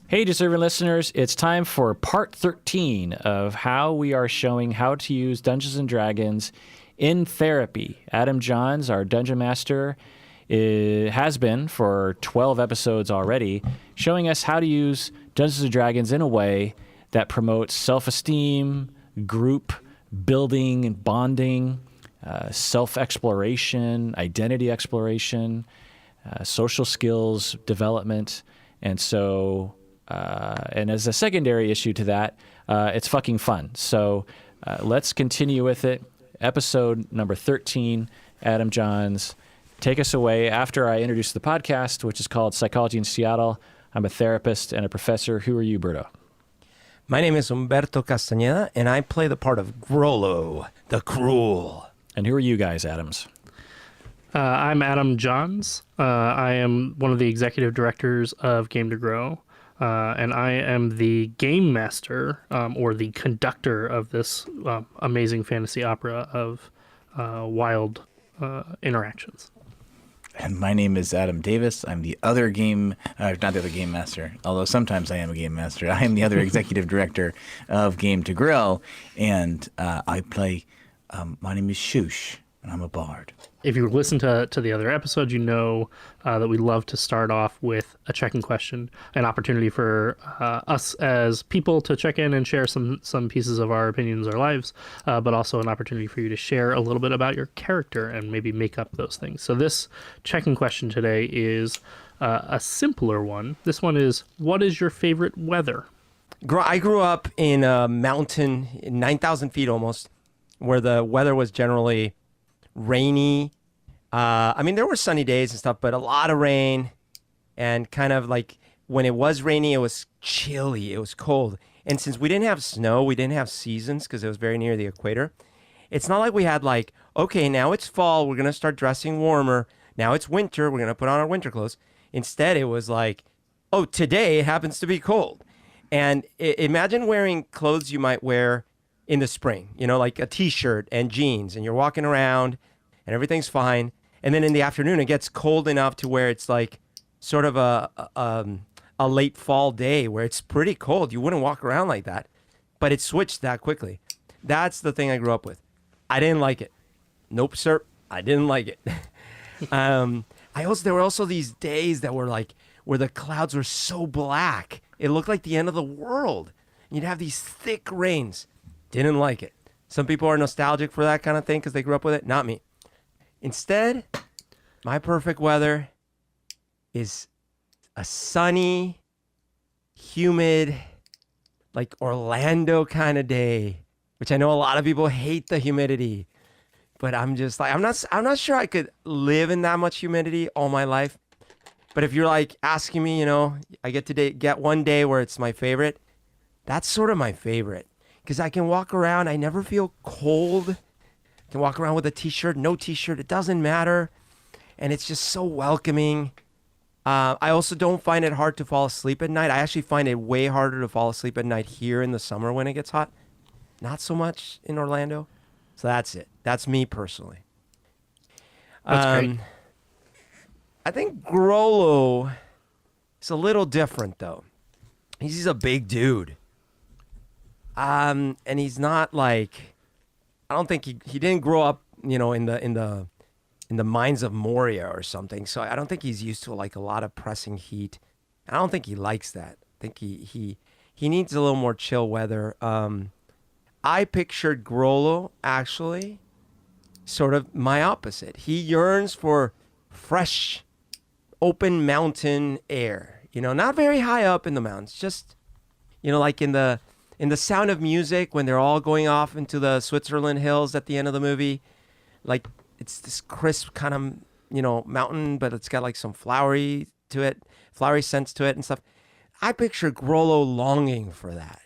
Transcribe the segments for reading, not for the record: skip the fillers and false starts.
Hey, deserving listeners, it's time for part 13 of how we are showing how to use Dungeons & Dragons in therapy. Adam Johns, our Dungeon Master, has been for 12 episodes already, showing us how to use Dungeons & Dragons in a way that promotes self-esteem, group building and bonding, self-exploration, identity exploration, social skills development. And so, and as a secondary issue to that, it's fucking fun. So let's continue with it. Episode number 13, Adam Johns, take us away after I introduce the podcast, which is called Psychology in Seattle. I'm a therapist and a professor. Who are you, Berto? My name is Humberto Castañeda, and I play the part of Grohl, the Cruel. And who are you guys, Adams? I'm Adam Johns. I am one of the executive directors of Game to Grow, and I am the game master or the conductor of this amazing fantasy opera of wild interactions. And my name is Adam Davis. I'm the other not the other game master, although sometimes I am a game master. I am the other executive director of Game to Grow, and I play, my name is Shush, and I'm a bard. If you listen to the other episodes, you know that we love to start off with a check-in question, an opportunity for us as people to check in and share some pieces of our opinions, our lives, but also an opportunity for you to share a little bit about your character and maybe make up those things. So this check-in question today is a simpler one. This one is, what is your favorite weather? I grew up in a mountain, 9,000 feet almost, where the weather was generally rainy. I mean, there were sunny days and stuff, but a lot of rain, and kind of like when it was rainy, it was chilly, it was cold. And since we didn't have snow, we didn't have seasons because it was very near the equator. It's not like we had like, okay, now it's fall, we're going to start dressing warmer. Now it's winter, we're going to put on our winter clothes. Instead, it was like, oh, today it happens to be cold. And imagine wearing clothes you might wear in the spring, you know, like a t-shirt and jeans, and you're walking around and everything's fine. And then in the afternoon, it gets cold enough to where it's like sort of a late fall day where it's pretty cold. You wouldn't walk around like that, but it switched that quickly. That's the thing I grew up with. I didn't like it. Nope, sir. I didn't like it. There were also these days that were like where the clouds were so black. It looked like the end of the world. You'd have these thick rains. Didn't like it. Some people are nostalgic for that kind of thing because they grew up with it. Not me. Instead, my perfect weather is a sunny, humid, like Orlando kind of day, which I know a lot of people hate the humidity, but I'm just like, I'm not sure I could live in that much humidity all my life. But if you're like asking me, you know, I get one day where it's my favorite. That's sort of my favorite. Because I can walk around, I never feel cold. I can walk around with a t-shirt, no t-shirt, it doesn't matter. And it's just so welcoming. I also don't find it hard to fall asleep at night. I actually find it way harder to fall asleep at night here in the summer when it gets hot. Not so much in Orlando. So that's it. That's me personally. That's great. I think Grohl is a little different though. He's a big dude. And he's not like, I don't think he didn't grow up, you know, in the mines of Moria or something. So I don't think he's used to like a lot of pressing heat. I don't think he likes that. I think he needs a little more chill weather. I pictured Grohl actually sort of my opposite. He yearns for fresh, open mountain air. You know, not very high up in the mountains, just, you know, like in the Sound of Music, when they're all going off into the Switzerland hills at the end of the movie, like it's this crisp kind of, you know, mountain, but it's got like some flowery scents to it and stuff. I picture Grohl longing for that.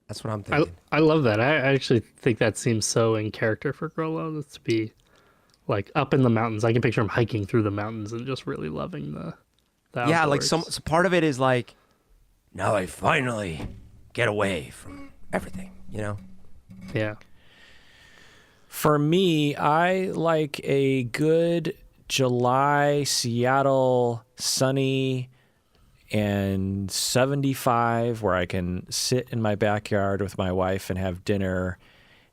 That's what I'm thinking. I love that. I actually think that seems so in character for Grohl to be like up in the mountains. I can picture him hiking through the mountains and just really loving the outdoors. Yeah, like some part of it is like, now I finally get away from everything, you know? Yeah. For me, I like a good July, Seattle, sunny, and 75 where I can sit in my backyard with my wife and have dinner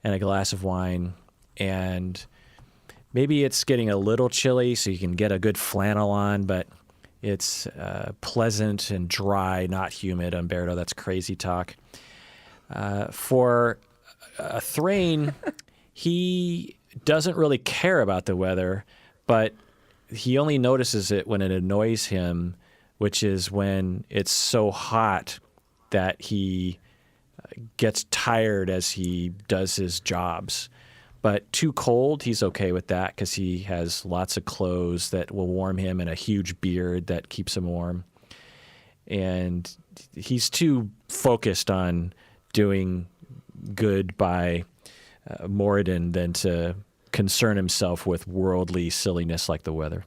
and a glass of wine. And maybe it's getting a little chilly, so you can get a good flannel on, but it's pleasant and dry, not humid. Umberto, that's crazy talk. For Thrain, he doesn't really care about the weather, but he only notices it when it annoys him, which is when it's so hot that he gets tired as he does his jobs. But too cold, he's okay with that because he has lots of clothes that will warm him and a huge beard that keeps him warm. And he's too focused on doing good by Moradin than to concern himself with worldly silliness like the weather.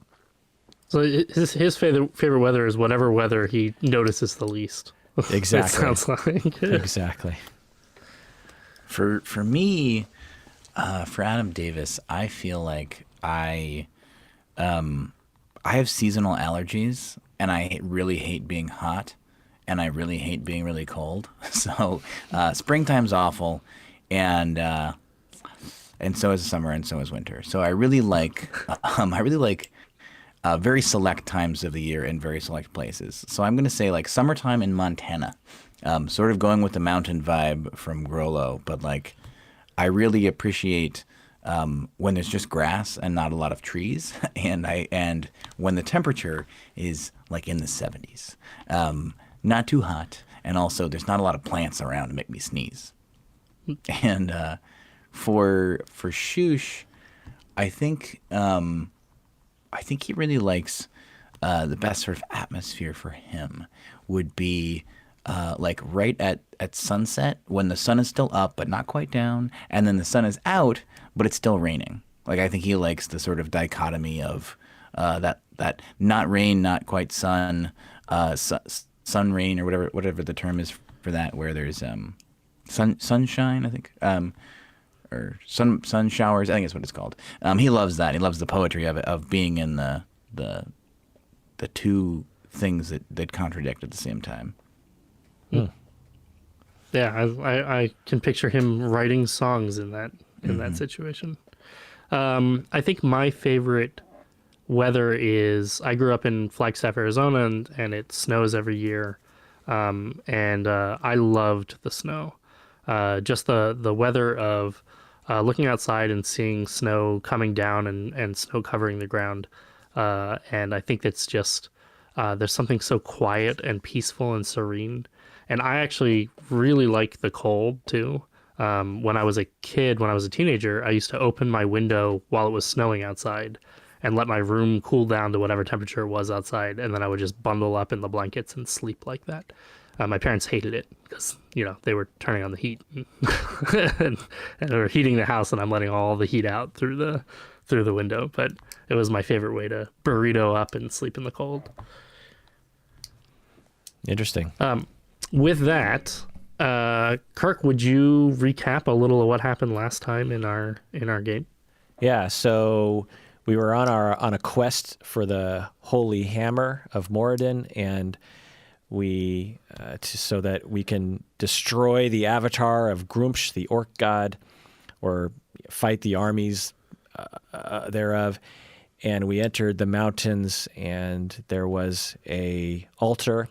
So his favorite weather is whatever weather he notices the least. Exactly. It sounds like. Exactly. For me, for Adam Davis, I feel like I have seasonal allergies, and I really hate being hot, and I really hate being really cold. So springtime's awful, and so is summer, and so is winter. So I really like very select times of the year in very select places. So I'm going to say like summertime in Montana, sort of going with the mountain vibe from Grohl, but like I really appreciate when there's just grass and not a lot of trees, and when the temperature is like in the 70s, not too hot, and also there's not a lot of plants around to make me sneeze. And for Shush, I think he really likes the best sort of atmosphere for him would be like right at sunset when the sun is still up but not quite down, and then the sun is out but it's still raining. Like I think he likes the sort of dichotomy of that not rain, not quite sun, sun rain, or whatever the term is for that, where there's sunshine, I think. Or sun showers, I think that's what it's called. He loves that. He loves the poetry of it, of being in the two things that contradict at the same time. Yeah, I can picture him writing songs in that situation. I think my favorite weather is, I grew up in Flagstaff, Arizona, and it snows every year, and I loved the snow. Just the weather of looking outside and seeing snow coming down and snow covering the ground. And I think it's just, there's something so quiet and peaceful and serene. And I actually really like the cold too. When I was a kid, when I was a teenager, I used to open my window while it was snowing outside and let my room cool down to whatever temperature it was outside. And then I would just bundle up in the blankets and sleep like that. My parents hated it because, they were turning on the heat and they were heating the house, and I'm letting all the heat out through the window. But it was my favorite way to burrito up and sleep in the cold. Interesting. With that, Kirk, would you recap a little of what happened last time in our game? Yeah. So we were on a quest for the Holy Hammer of Moradin, and we so that we can destroy the avatar of Grumpsh, the orc god, or fight the armies thereof. And we entered the mountains, and there was a altar,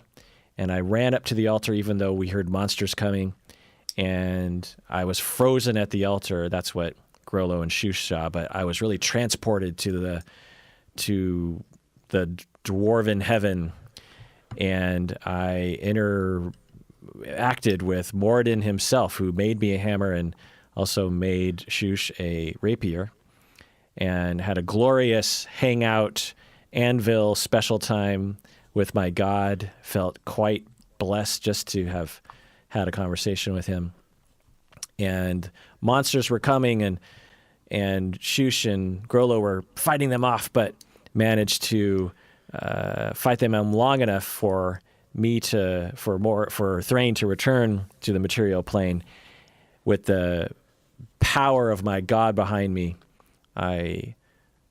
and I ran up to the altar even though we heard monsters coming, and I was frozen at the altar. That's what Grohl and Shush saw, but I was really transported to the dwarven heaven. And I interacted with Moradin himself, who made me a hammer and also made Shush a rapier, and had a glorious hangout, anvil special time with my god. Felt quite blessed just to have had a conversation with him. And monsters were coming, and Shush and Grohl were fighting them off, but managed to fight them long enough for Thrain to return to the material plane. With the power of my god behind me, I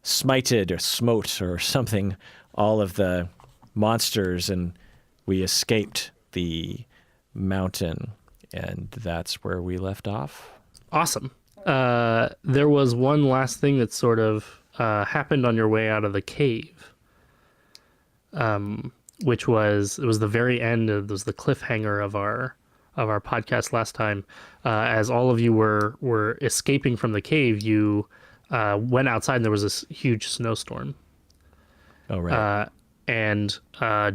smote or something all of the monsters and we escaped the mountain, and that's where we left off. Awesome. There was one last thing that sort of happened on your way out of the cave, which was the very end. It was the cliffhanger of our podcast last time. As all of you were escaping from the cave, you went outside, and there was this huge snowstorm. Oh, right. And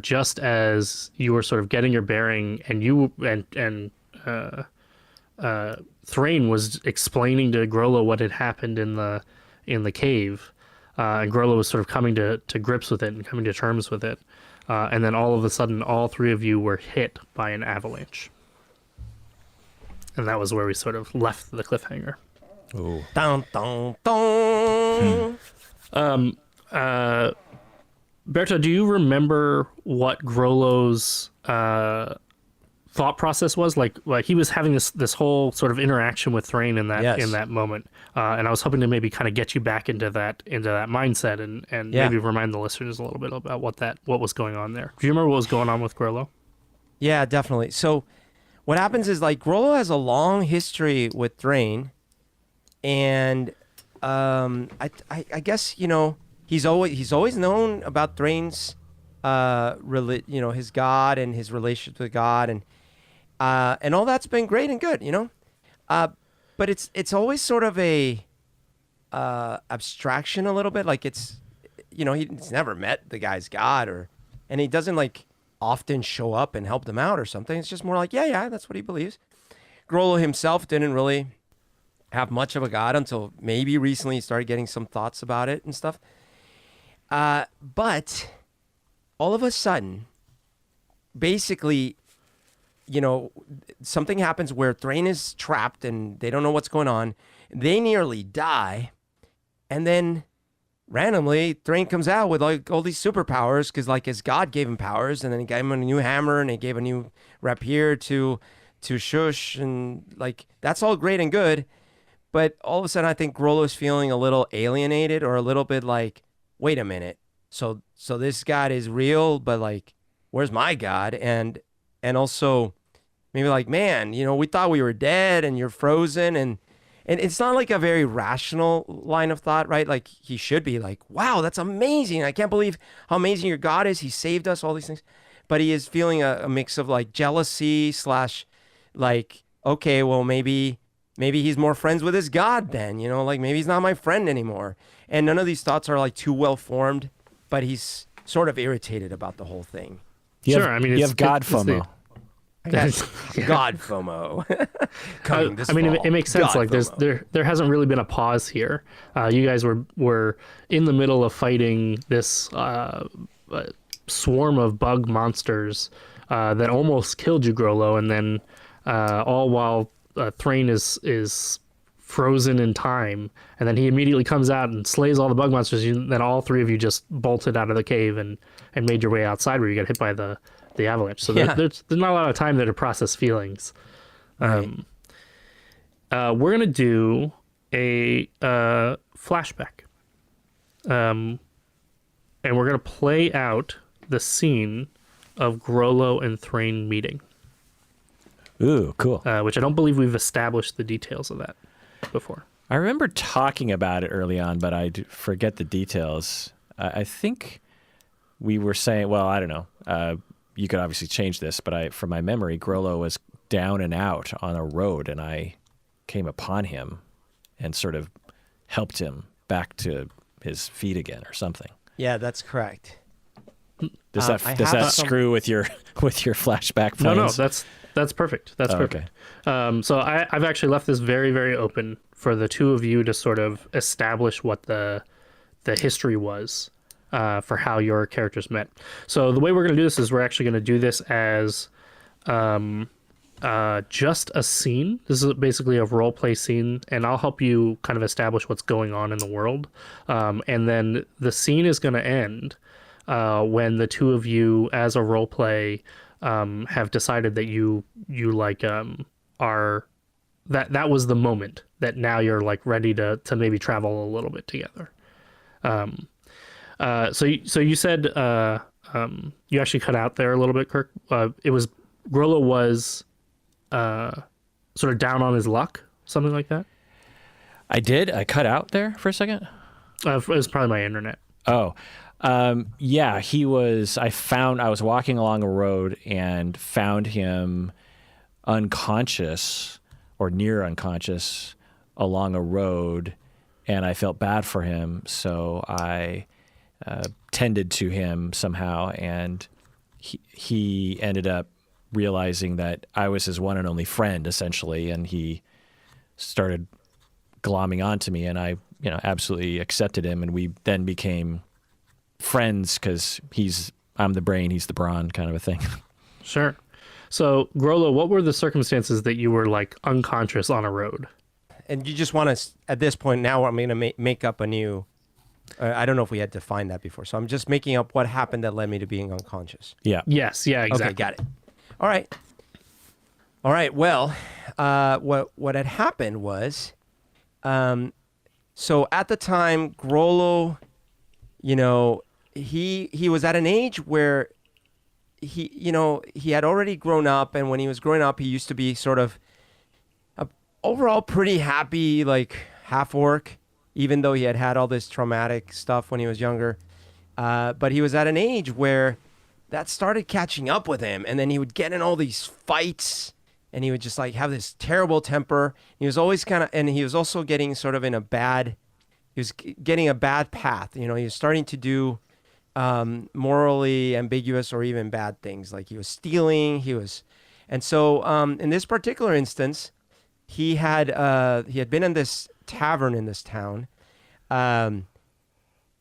just as you were sort of getting your bearing, and Thrain was explaining to Grohl what had happened in the cave, and Grohl was sort of coming to grips with it and coming to terms with it, and then all of a sudden, all three of you were hit by an avalanche, and that was where we sort of left the cliffhanger. Ooh. Dun, dun, dun. Berto, do you remember what Grolo's thought process was? Like he was having this whole sort of interaction with Thrain in that Yes. in that moment, and I was hoping to maybe kind of get you back into that mindset and Yeah. maybe remind the listeners a little bit about what was going on there. Do you remember what was going on with Grolo? Yeah, definitely. So what happens is like Grohl has a long history with Thrain, and I guess he's always known about Thrain's his God and his relationship with God, and all that's been great and good, but it's always sort of a abstraction a little bit, like it's he's never met the guy's God, and he doesn't like often show up and help them out or something. It's just more like yeah, that's what he believes. Grohl himself didn't really have much of a God until maybe recently he started getting some thoughts about it and stuff. But all of a sudden, basically, something happens where Thrain is trapped and they don't know what's going on. They nearly die. And then randomly, Thrain comes out with like all these superpowers because like his God gave him powers, and then he gave him a new hammer and he gave a new rapier to Shush, and like that's all great and good. But all of a sudden, I think Grohl is feeling a little alienated, or a little bit like, wait a minute. So this God is real, but like, where's my God? And also maybe like, man, we thought we were dead and you're frozen. And it's not like a very rational line of thought, right? Like he should be like, wow, that's amazing. I can't believe how amazing your God is. He saved us, all these things. But he is feeling a mix of like jealousy / like, okay, well, maybe he's more friends with his God then, like maybe he's not my friend anymore. And none of these thoughts are like too well formed, but he's sort of irritated about the whole thing. You Sure, have, I mean, you it's- have God it's the- FOMO. I got God FOMO. Coming this I mean, fall. it makes sense. God Like FOMO. there hasn't really been a pause here. You guys were in the middle of fighting this swarm of bug monsters that almost killed you, Grolo, and then all while Thrain is frozen in time, and then he immediately comes out and slays all the bug monsters. Then all three of you just bolted out of the cave and made your way outside, where you got hit by the avalanche. So Yeah. there's not a lot of time there to process feelings. Right. We're gonna do a flashback, and we're gonna play out the scene of Grolo and Thrain meeting, Ooh, cool. which I don't believe we've established the details of that before. I remember talking about it early on, but I forget the details. I think we were saying, well, I don't know. You could obviously change this, but from my memory, Grolo was down and out on a road, and I came upon him and sort of helped him back to his feet again or something. Yeah, that's correct. Does I that have some- screw with your flashback No, plans? that's perfect. That's Oh, perfect. okay. So I've actually left this very, very open for the two of you to sort of establish what the history was for how your characters met. So the way we're going to do this is we're actually going to do this as just a scene. This is basically a role play scene, and I'll help you kind of establish what's going on in the world. And then the scene is going to end when the two of you, as a role play, have decided that you like are that was the moment that now you're like ready to maybe travel a little bit together. So you said You actually cut out there a little bit, Kirk. It was Grollo was sort of down on his luck, something like that. I did. I cut out there for a second. It was probably my internet. Oh, yeah, he was. I was walking along a road and found him unconscious or near unconscious along a road, and I felt bad for him, so I tended to him somehow, and he ended up realizing that I was his one and only friend, essentially, and he started glomming onto me, and I, absolutely accepted him, and we then became friends because I'm the brain, he's the brawn, kind of a thing. Sure. So, Grollo, what were the circumstances that you were like unconscious on a road? And you just want to, at this point now, I'm going to make up a new, I don't know if we had defined that before. So I'm just making up what happened that led me to being unconscious. Yeah. Yes. Yeah. Exactly. Okay, got it. All right. Well, what had happened was, so at the time, Grollo, he was at an age where he had already grown up, and when he was growing up, he used to be sort of overall pretty happy, like half-orc, even though he had all this traumatic stuff when he was younger. But he was at an age where that started catching up with him, and then he would get in all these fights, and he would just like have this terrible temper. He was always and he was also getting sort of he was getting a bad path. He was starting to do morally ambiguous or even bad things, like he was stealing. And so in this particular instance, he had been in this tavern in this town, and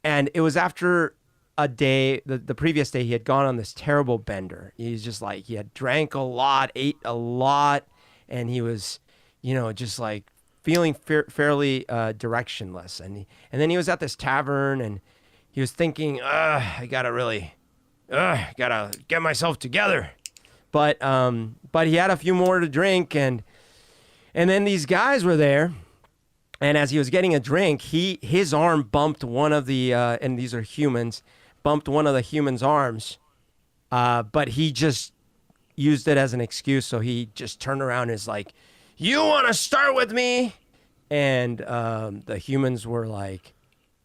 it was after a day, the previous day, he had gone on this terrible bender. He's just like, he had drank a lot, ate a lot, and he was, just like feeling fairly directionless. And then he was at this tavern, and he was thinking, I gotta get myself together. But he had a few more to drink, and then these guys were there. And as he was getting a drink, his arm bumped one of the, and these are humans, bumped one of the humans' arms. But he just used it as an excuse. So he just turned around and is like, "You want to start with me?" And the humans were like,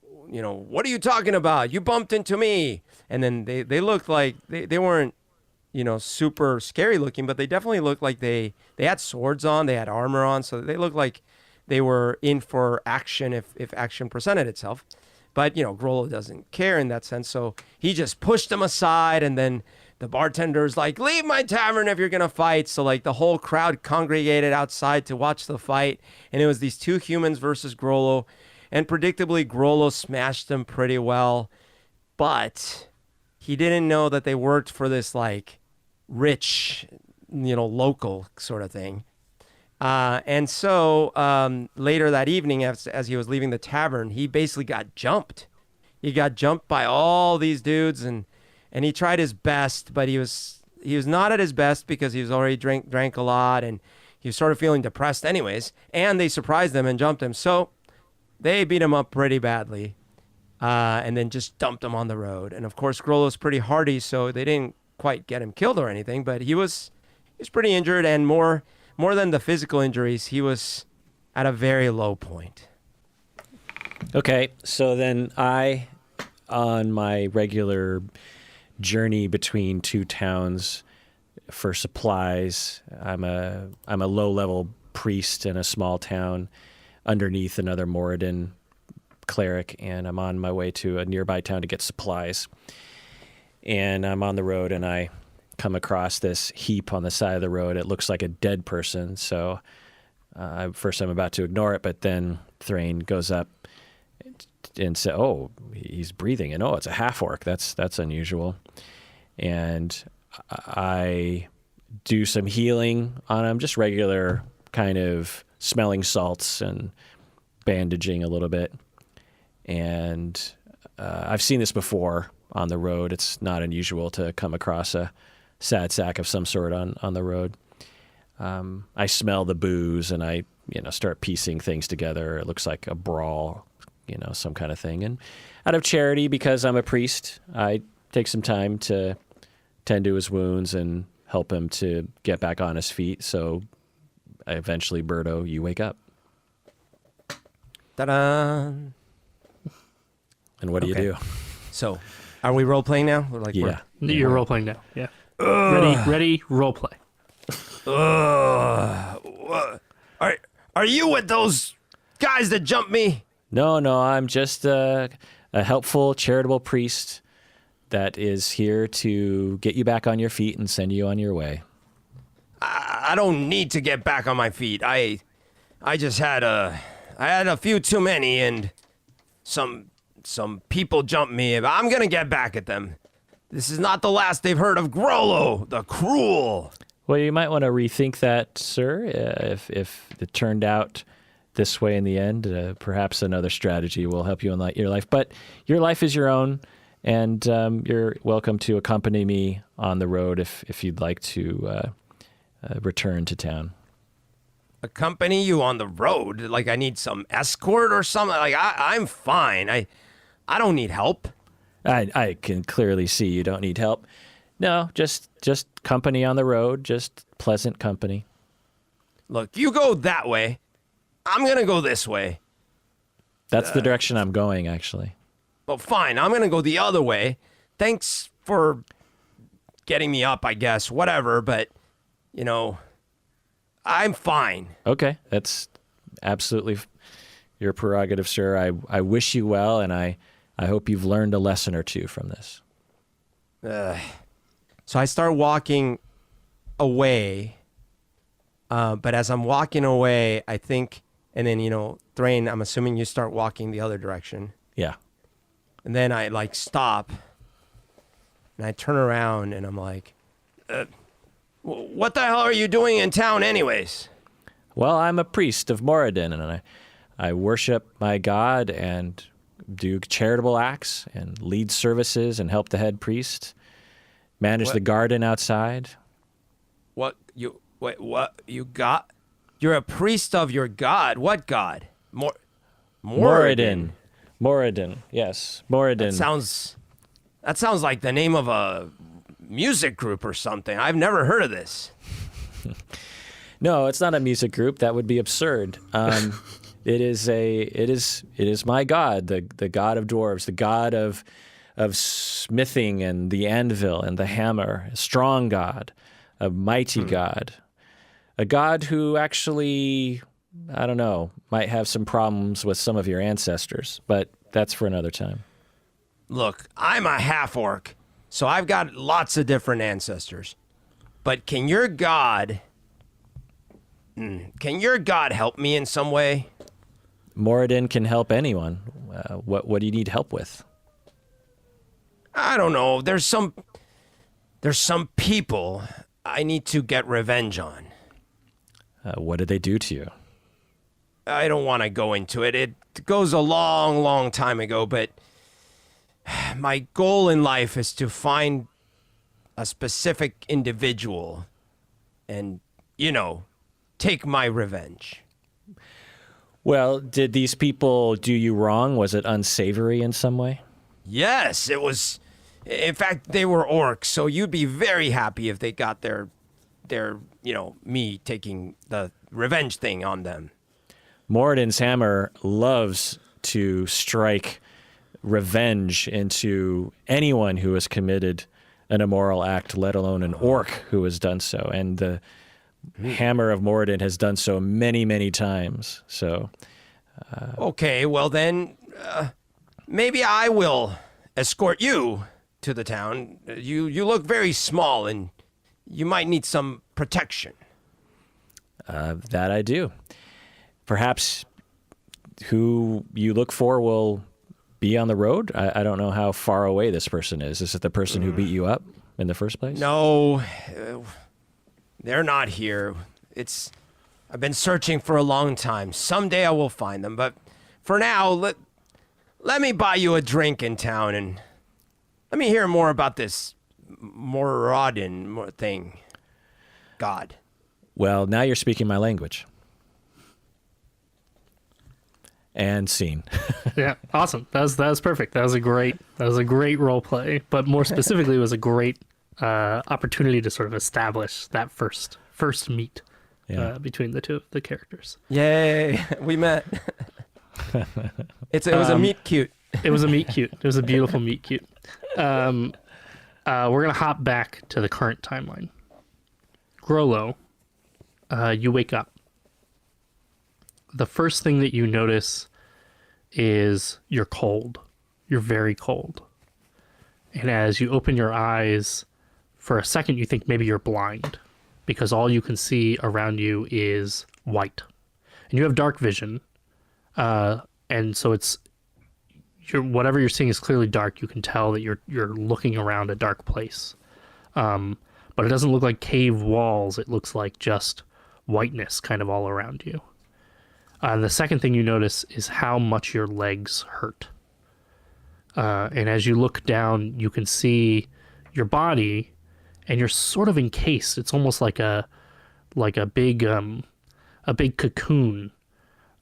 "What are you talking about? You bumped into me." And then they looked like they weren't, super scary looking, but they definitely looked like they had swords on, they had armor on. So they looked like they were in for action if action presented itself. But, Grollo doesn't care in that sense. So he just pushed them aside, and then the bartender's like, "Leave my tavern if you're going to fight." So like the whole crowd congregated outside to watch the fight. And it was these two humans versus Grollo. And predictably, Grollo smashed them pretty well. But he didn't know that they worked for this like rich, local sort of thing. And so later that evening, as he was leaving the tavern, he basically got jumped. He got jumped by all these dudes, and he tried his best, but he was not at his best because he was already drank a lot, and he was sort of feeling depressed anyways. And they surprised him and jumped him, so they beat him up pretty badly, and then just dumped him on the road. And of course, Grollo's pretty hardy, so they didn't quite get him killed or anything, but he was pretty injured, and more than the physical injuries, he was at a very low point. Okay, so then on my regular journey between two towns for supplies, I'm a low-level priest in a small town underneath another Moradin cleric, and I'm on my way to a nearby town to get supplies. And I'm on the road, and I come across this heap on the side of the road. It looks like a dead person, so first I'm about to ignore it, but then Thrain goes up and says, "Oh, he's breathing," and "Oh, it's a half-orc. That's unusual." And I do some healing on him, just regular kind of smelling salts and bandaging a little bit. And I've seen this before on the road. It's not unusual to come across a sad sack of some sort on the road. I smell the booze, and I start piecing things together. It looks like a brawl, some kind of thing. And out of charity, because I'm a priest, I take some time to tend to his wounds and help him to get back on his feet. So eventually, Birdo, you wake up. Ta-da! And what do you Okay. do? So, are we role playing now? We're like, Yeah. You're role playing now. Yeah. Ready, role play. Are you with those guys that jumped me? No, I'm just a helpful, charitable priest that is here to get you back on your feet and send you on your way. I don't need to get back on my feet. I just had a few too many, and some people jumped me. I'm gonna get back at them. This is not the last they've heard of Grohl, the cruel. Well, you might want to rethink that, sir. If it turned out this way in the end, perhaps another strategy will help you in your life. But your life is your own, and you're welcome to accompany me on the road if you'd like to return to town. Accompany you on the road? Like I need some escort or something? Like I'm fine. I don't need help. I can clearly see you don't need help. No, just company on the road, just pleasant company. Look, you go that way. I'm gonna go this way. That's the direction I'm going, actually. Well, fine. I'm gonna go the other way. Thanks for getting me up, I guess. Whatever, but I'm fine. Okay, that's absolutely your prerogative, sir. I wish you well, and I hope you've learned a lesson or two from this. So I start walking away, but as I'm walking away, I think, and then, Thrain, I'm assuming you start walking the other direction. Yeah. And then I, stop, and I turn around, and I'm like, what the hell are you doing in town anyways? Well, I'm a priest of Moradin, and I worship my god and do charitable acts and lead services and help the head priest. Manage the garden outside. What you got? You're a priest of your god. What god? Moradin. Moradin. Yes, Moradin. That sounds like the name of a music group or something. I've never heard of this. No, it's not a music group. That would be absurd. It is my god, the god of dwarves, the god of smithing and the anvil and the hammer, a strong god, a mighty god, a god who actually, I don't know, might have some problems with some of your ancestors, but that's for another time. Look, I'm a half-orc, so I've got lots of different ancestors. But can your god help me in some way? Moradin can help anyone. What do you need help with? I don't know. There's some people I need to get revenge on. What did they do to you? I don't want to go into it. It goes a long, long time ago, but my goal in life is to find a specific individual and, take my revenge. Well, did these people do you wrong? Was it unsavory in some way? Yes, it was. In fact, they were orcs, so you'd be very happy if they got their me taking the revenge thing on them. Moradin's hammer loves to strike revenge into anyone who has committed an immoral act, let alone an orc who has done so. And the hammer of Moradin has done so many, many times. So, Okay, well then, maybe I will escort you to the town. You look very small, and you might need some protection. that I do. Perhaps who you look for will be on the road? I don't know how far away this person is. Is it the person who beat you up in the first place? No, they're not here. I've been searching for a long time. Someday I will find them, but for now, let me buy you a drink in town and let me hear more about this Moradin thing. God. Well, now you're speaking my language. and scene. Yeah, awesome. That was perfect. That was a great role play, but more specifically, it was a great opportunity to sort of establish that first meet between the characters. Yay, we met. It was a meet cute. It was a meet cute. It was a beautiful meet cute. We're gonna hop back to the current timeline. Grollo, you wake up. The first thing that you notice is you're cold. You're very cold. And as you open your eyes, for a second you think maybe you're blind because all you can see around you is white. And you have dark vision. And so whatever you're seeing is clearly dark. You can tell that you're looking around a dark place. But it doesn't look like cave walls. It looks like just whiteness kind of all around you. The second thing you notice is how much your legs hurt. And as you look down, you can see your body, and you're sort of encased. It's almost like a big cocoon.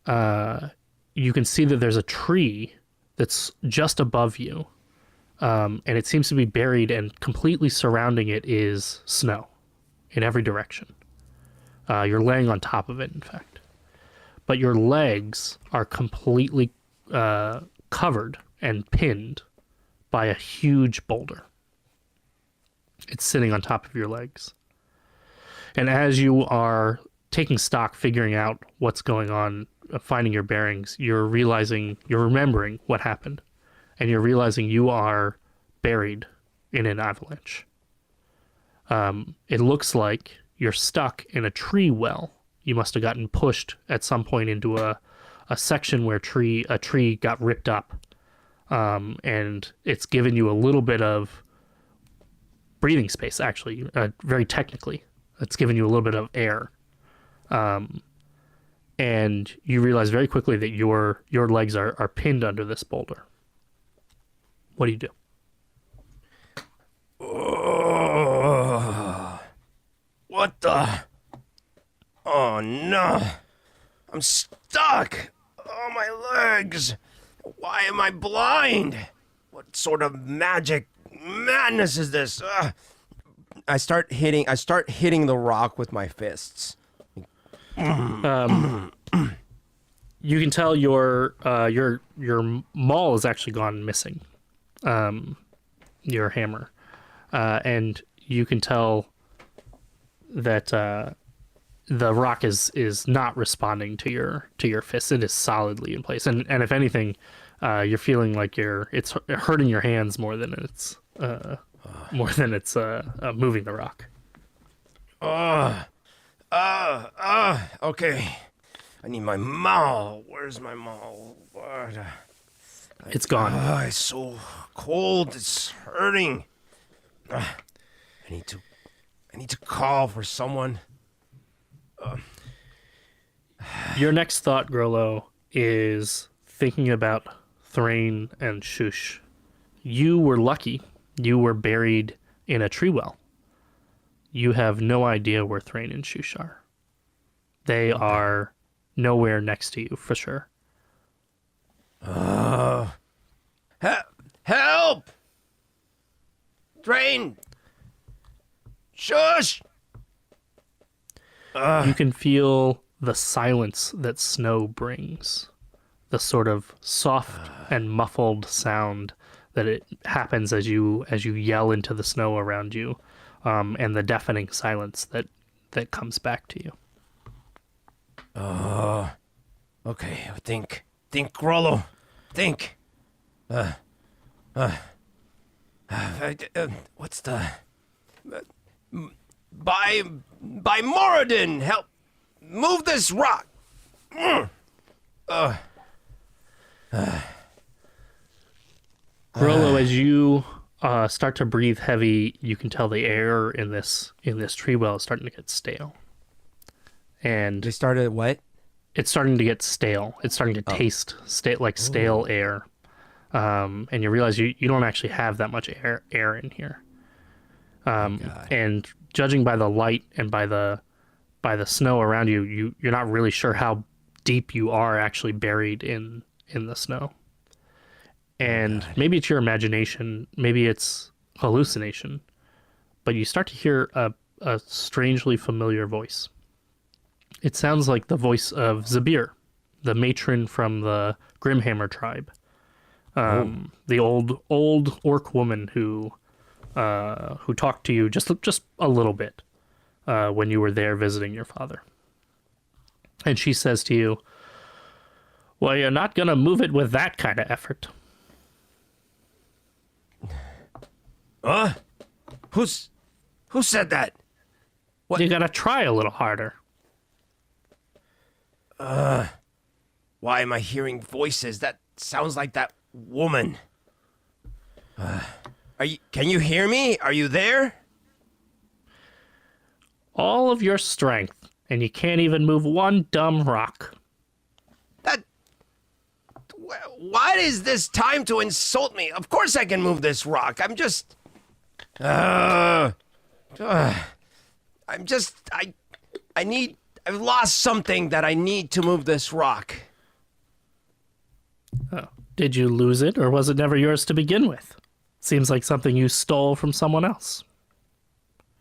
You can see that there's a tree that's just above you, and it seems to be buried, and completely surrounding it is snow in every direction. You're laying on top of it, in fact. But your legs are completely covered and pinned by a huge boulder. It's sitting on top of your legs. And as you are taking stock, figuring out what's going on, finding your bearings, you're remembering what happened. And you're realizing you are buried in an avalanche. It looks like you're stuck in a tree well. You must have gotten pushed at some point into a section where a tree got ripped up. And it's given you a little bit of breathing space, actually, very technically. It's given you a little bit of air. And you realize very quickly that your legs are pinned under this boulder. What do you do? Oh, what the? Oh no, I'm stuck. Oh, my legs. Why am I blind? What sort of madness is this? I start hitting the rock with my fists. You can tell your maul has actually gone missing. Your hammer, and you can tell that the rock is not responding to your fist. It is solidly in place, and if anything, you're feeling like it's hurting your hands more than it's moving the rock. Okay. I need my maul. Where's my maul? It's gone. It's so cold. It's hurting. I need to call for someone. Your next thought, Grollo, is thinking about Thrain and Shush. You were lucky. You were buried in a tree well. You have no idea where Thrain and Shush are. They are nowhere next to you, for sure. Help! Thrain! Shush! You can feel the silence that snow brings. The sort of soft and muffled sound that it happens as you yell into the snow around you, and the deafening silence that comes back to you. Okay, think, Grollo, think. What's the... By Moradin, help! Move this rock! Grollo, as you start to breathe heavy, you can tell the air in this tree well is starting to get stale. And They started what? it's starting to get stale. It's starting to taste stale air. And you realize you don't actually have that much air in here. And judging by the light and by the snow around you, you're not really sure how deep you are actually buried in the snow. And maybe it's your imagination, maybe it's hallucination, but you start to hear a strangely familiar voice. It sounds like the voice of Zabir, the matron from the Grimhammer tribe. The old orc woman who talked to you just a little bit when you were there visiting your father. And she says to you, "Well, you're not going to move it with that kind of effort." Who said that? What? You got to try a little harder. Why am I hearing voices? That sounds like that woman. Can you hear me? Are you there? All of your strength, and you can't even move one dumb rock. Why is this time to insult me? Of course I can move this rock. I'm just... I've lost something that I need to move this rock. Oh. Did you lose it, or was it never yours to begin with? Seems like something you stole from someone else.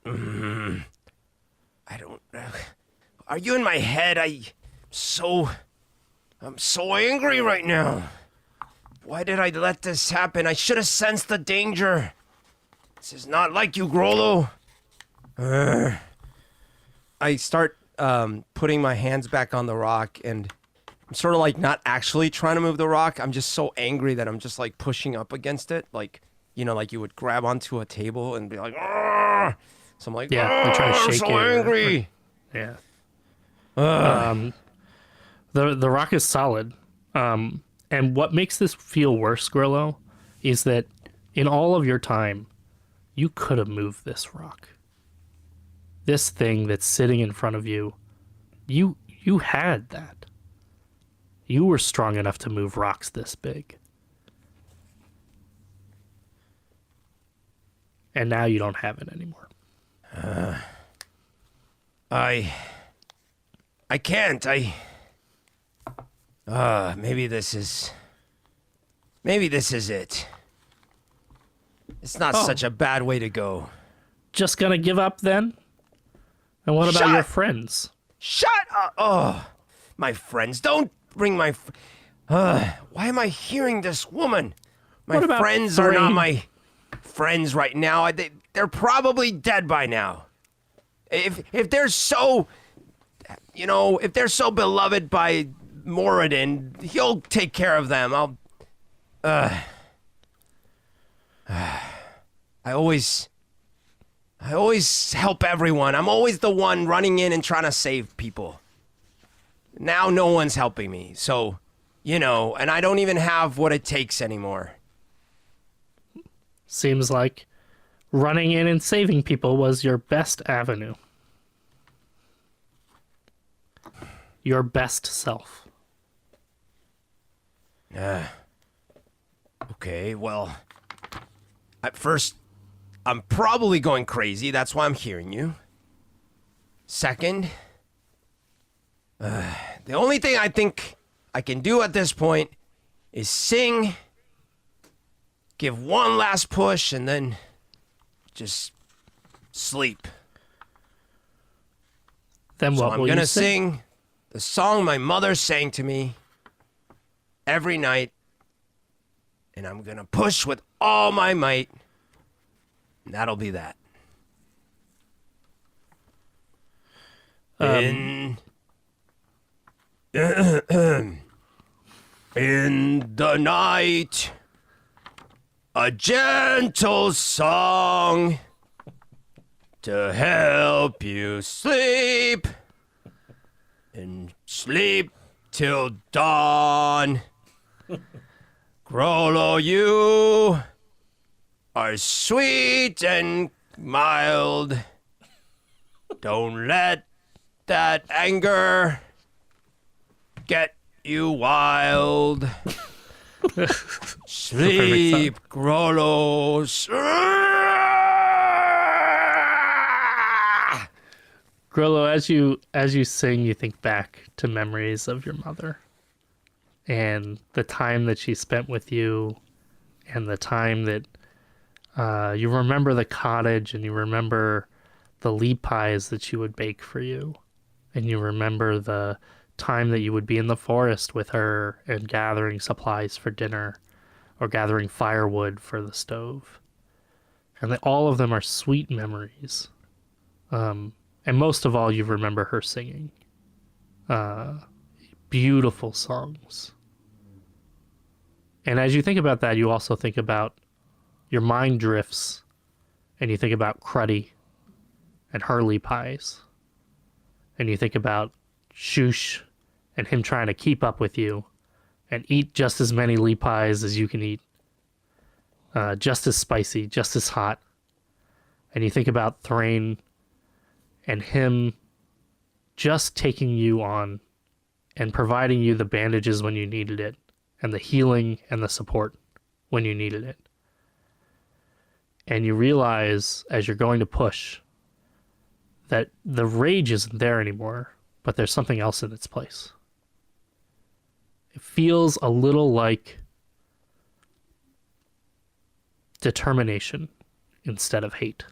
I don't... Are you in my head? I'm so angry right now. Why did I let this happen? I should have sensed the danger. This is not like you, Grohl. I start putting my hands back on the rock, and I'm sort of like not actually trying to move the rock. I'm just so angry that I'm just like pushing up against it, like, you know, like you would grab onto a table and be like, "Argh!" So I'm like, Yeah, they try to "Argh, shake so it. angry. Yeah. The rock is solid. And what makes this feel worse, Grillo, is that in all of your time, you could have moved this rock. This thing that's sitting in front of you, you had that. You were strong enough to move rocks this big. And now you don't have it anymore. I can't. Maybe this is it. It's not such a bad way to go. Just gonna give up then? And what about your friends? Shut up! Oh, my friends. Don't bring my... why am I hearing this woman? My What about friends are not three? my friends right now. They're probably dead by now. If they're so... You know, if they're so beloved by Moradin, he'll take care of them. I always help everyone. I'm always the one running in and trying to save people. Now no one's helping me. So, you know, and I don't even have what it takes anymore. Seems like running in and saving people was your best avenue. Your best self. Okay, well, at first, I'm probably going crazy. That's why I'm hearing you. Second, the only thing I think I can do at this point is sing, give one last push, and then just sleep. Then So what I'm will gonna you sing? sing the song my mother sang to me every night, and I'm gonna push with all my might, and that'll be that. In the night, a gentle song to help you sleep and sleep till dawn. Grollo, you are sweet and mild. Don't let that anger get you wild. Sleep, Grollo. Grollo, as you sing, you think back to memories of your mother and the time that she spent with you, and the time that you remember the cottage, and you remember the leap pies that she would bake for you, and you remember the time that you would be in the forest with her and gathering supplies for dinner or gathering firewood for the stove. And all of them are sweet memories. And most of all, you remember her singing. Beautiful songs. And as you think about that, you also think about your mind drifts, and you think about Cruddy and Hurley pies. And you think about Shoosh and him trying to keep up with you and eat just as many Lee pies as you can eat. Just as spicy, just as hot. And you think about Thrain and him just taking you on and providing you the bandages when you needed it, and the healing and the support when you needed it. And you realize as you're going to push that the rage isn't there anymore, but there's something else in its place. It feels a little like determination instead of hate,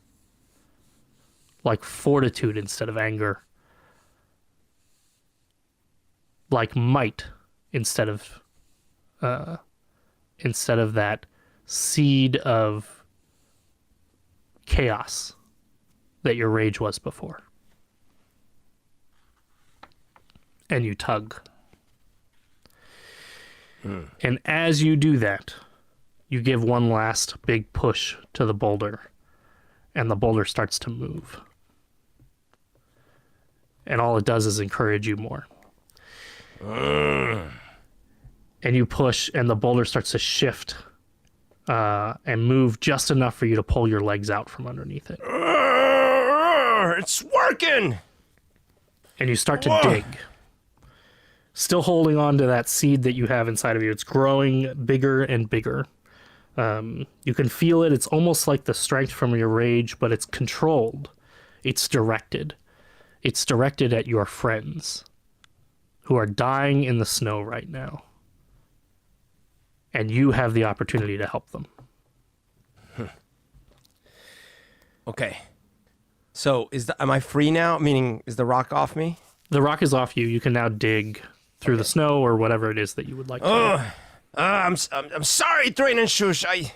like fortitude instead of anger, like might instead of that seed of chaos that your rage was before. And you tug. And as you do that, you give one last big push to the boulder, and the boulder starts to move. And all it does is encourage you more. And you push, and the boulder starts to shift and move just enough for you to pull your legs out from underneath it. It's working! And you start to dig. Still holding on to that seed that you have inside of you. It's growing bigger and bigger. You can feel it. It's almost like the strength from your rage, but it's controlled. It's directed. It's directed at your friends who are dying in the snow right now. And you have the opportunity to help them. Okay. So am I free now? Meaning, is the rock off me? The rock is off you. You can now dig through the snow or whatever it is that you would like to do. I'm sorry, Thrain and Shush. I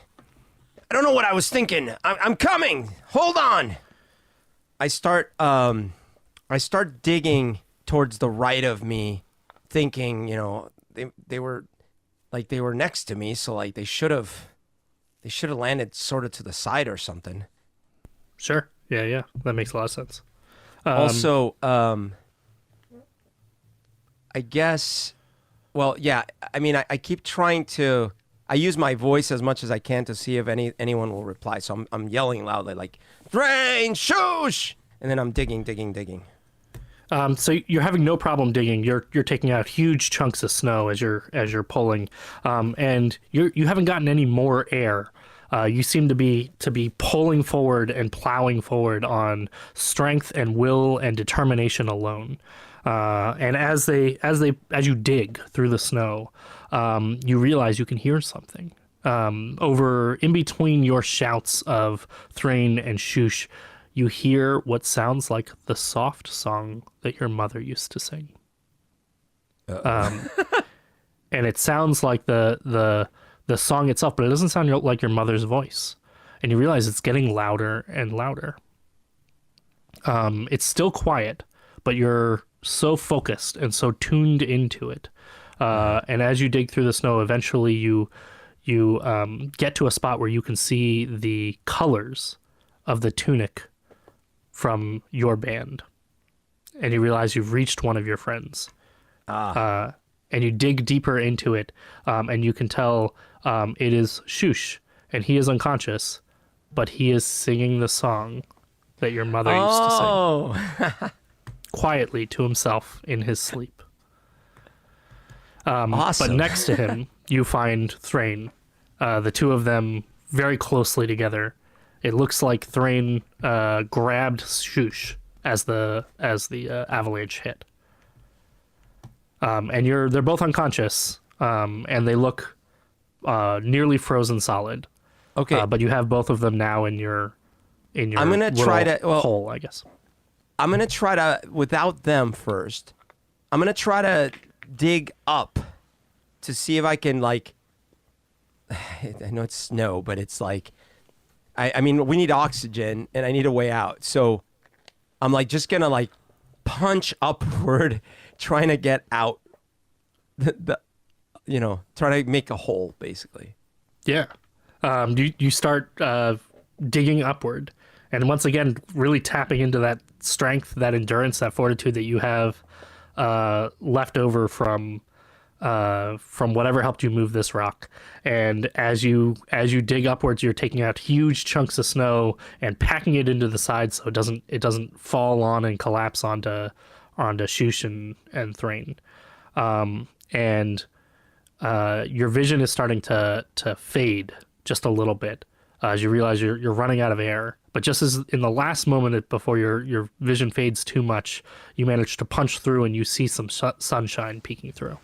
don't know what I was thinking. I'm coming. Hold on. I start digging towards the right of me, thinking, they were next to me, so like they should have landed sort of to the side or something. Sure. Yeah. That makes a lot of sense. Also, I guess, well, yeah, I mean, I keep trying to, I use my voice as much as I can to see if anyone will reply. So I'm yelling loudly, like, Thrain, Shush! And then I'm digging. So you're having no problem digging. You're taking out huge chunks of snow as you're pulling, and you haven't gotten any more air. You seem to be pulling forward and plowing forward on strength and will and determination alone. And as you dig through the snow, you realize you can hear something over in between your shouts of Thrain and Shush. You hear what sounds like the soft song that your mother used to sing. And it sounds like the song itself, but it doesn't sound like your mother's voice. And you realize it's getting louder and louder. It's still quiet, but you're so focused and so tuned into it. And as you dig through the snow, eventually you get to a spot where you can see the colors of the tunic from your band. And you realize you've reached one of your friends. And you dig deeper into it, and you can tell it is Shush, and he is unconscious, but he is singing the song that your mother used to sing. Quietly to himself in his sleep. Awesome. But next to him, you find Thrain. The two of them very closely together. It looks like Thrain grabbed Shush as the avalanche hit. And they're both unconscious, and they look nearly frozen solid. Okay. But you have both of them now in your I'm gonna try to hole, I guess. I'm gonna try to without them first. I'm gonna try to dig up to see if I can like. I know it's snow, but it's like, I mean, we need oxygen and I need a way out. So I'm like just gonna like punch upward, trying to get out. Trying to make a hole basically. Yeah. You start digging upward, and once again, really tapping into that strength, that endurance, that fortitude that you have left over from whatever helped you move this rock. And as you dig upwards, you're taking out huge chunks of snow and packing it into the side so it doesn't fall on and collapse onto Shush and Thrain. And your vision is starting to fade just a little bit as you realize you're running out of air. But just as in the last moment before your vision fades too much, you manage to punch through and you see some sunshine peeking through.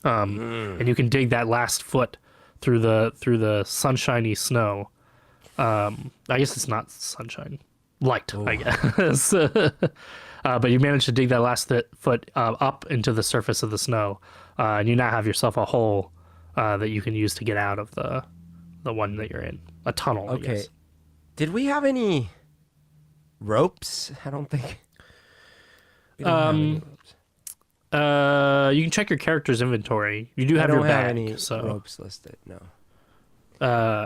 And you can dig that last foot through the sunshiny snow. I guess it's not sunshine, light, I guess. But you manage to dig that last foot up into the surface of the snow, and you now have yourself a hole that you can use to get out of the one that you're in, a tunnel. Okay. I guess. Did we have any ropes? I don't think. We don't have any ropes. You can check your character's inventory. You do have your bag. I don't have any so. ropes listed. No.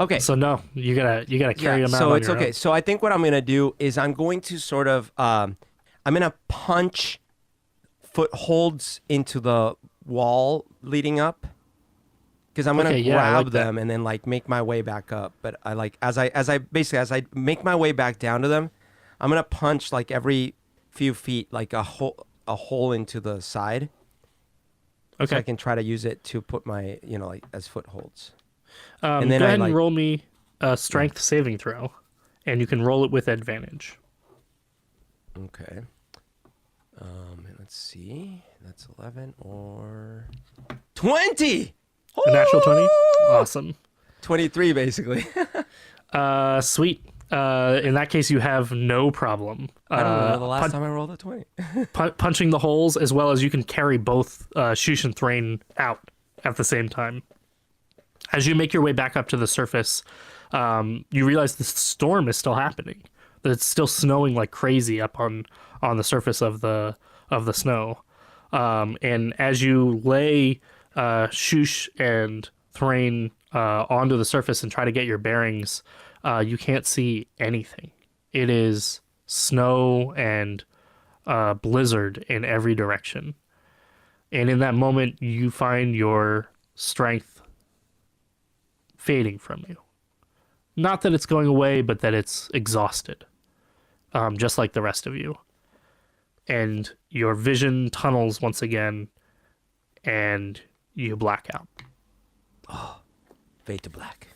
Okay. So no, you gotta carry them out. So on it's your okay. own. So I think what I'm gonna do is I'm going to sort of I'm gonna punch footholds into the wall leading up because I'm gonna grab them and then like make my way back up. But I like as I make my way back down to them, I'm gonna punch like every few feet like a hole into the side. Okay. So I can try to use it to put my like as footholds. And then go ahead and roll me a strength saving throw, and you can roll it with advantage. Okay. Let's see. That's 11 or 20. A natural 20. Awesome. 23, basically. Sweet. In that case, you have no problem. I don't know the last time I rolled a 20. Punching the holes, as well as you can carry both Shush and Thrain out at the same time. As you make your way back up to the surface, you realize the storm is still happening. That it's still snowing like crazy up on the surface of the snow. And as you lay Shush and Thrain onto the surface and try to get your bearings, you can't see anything. It is snow and blizzard in every direction. And in that moment, you find your strength fading from you. Not that it's going away, but that it's exhausted, just like the rest of you. And your vision tunnels once again, and you black out. Oh, fade to black.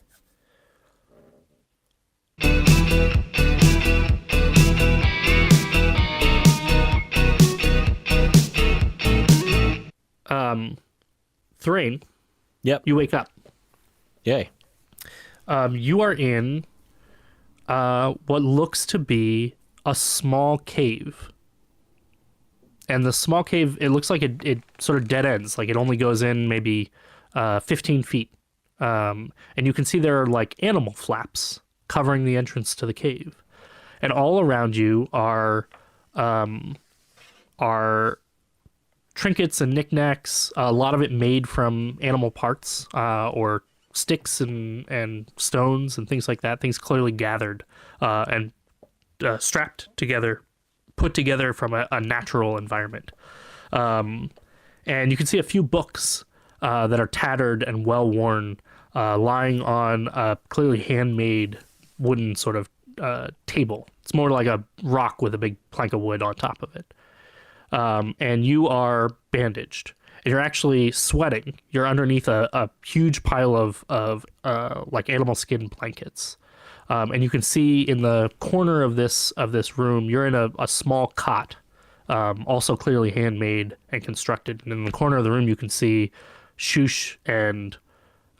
Thrain. Yep. You wake up. Yay. You are in what looks to be a small cave. And the small cave, it looks like it sort of dead ends. Like it only goes in maybe 15 feet. And you can see there are like animal flaps covering the entrance to the cave. And all around you are trinkets and knickknacks, a lot of it made from animal parts or sticks and stones and things like that, things clearly gathered and strapped together, put together from a natural environment. And you can see a few books that are tattered and well-worn, lying on a clearly handmade wooden sort of table. It's more like a rock with a big plank of wood on top of it. And you are bandaged. And you're actually sweating. You're underneath a huge pile of like animal skin blankets. and you can see in the corner of this room, you're in a small cot, also clearly handmade and constructed. And in the corner of the room, you can see Shush and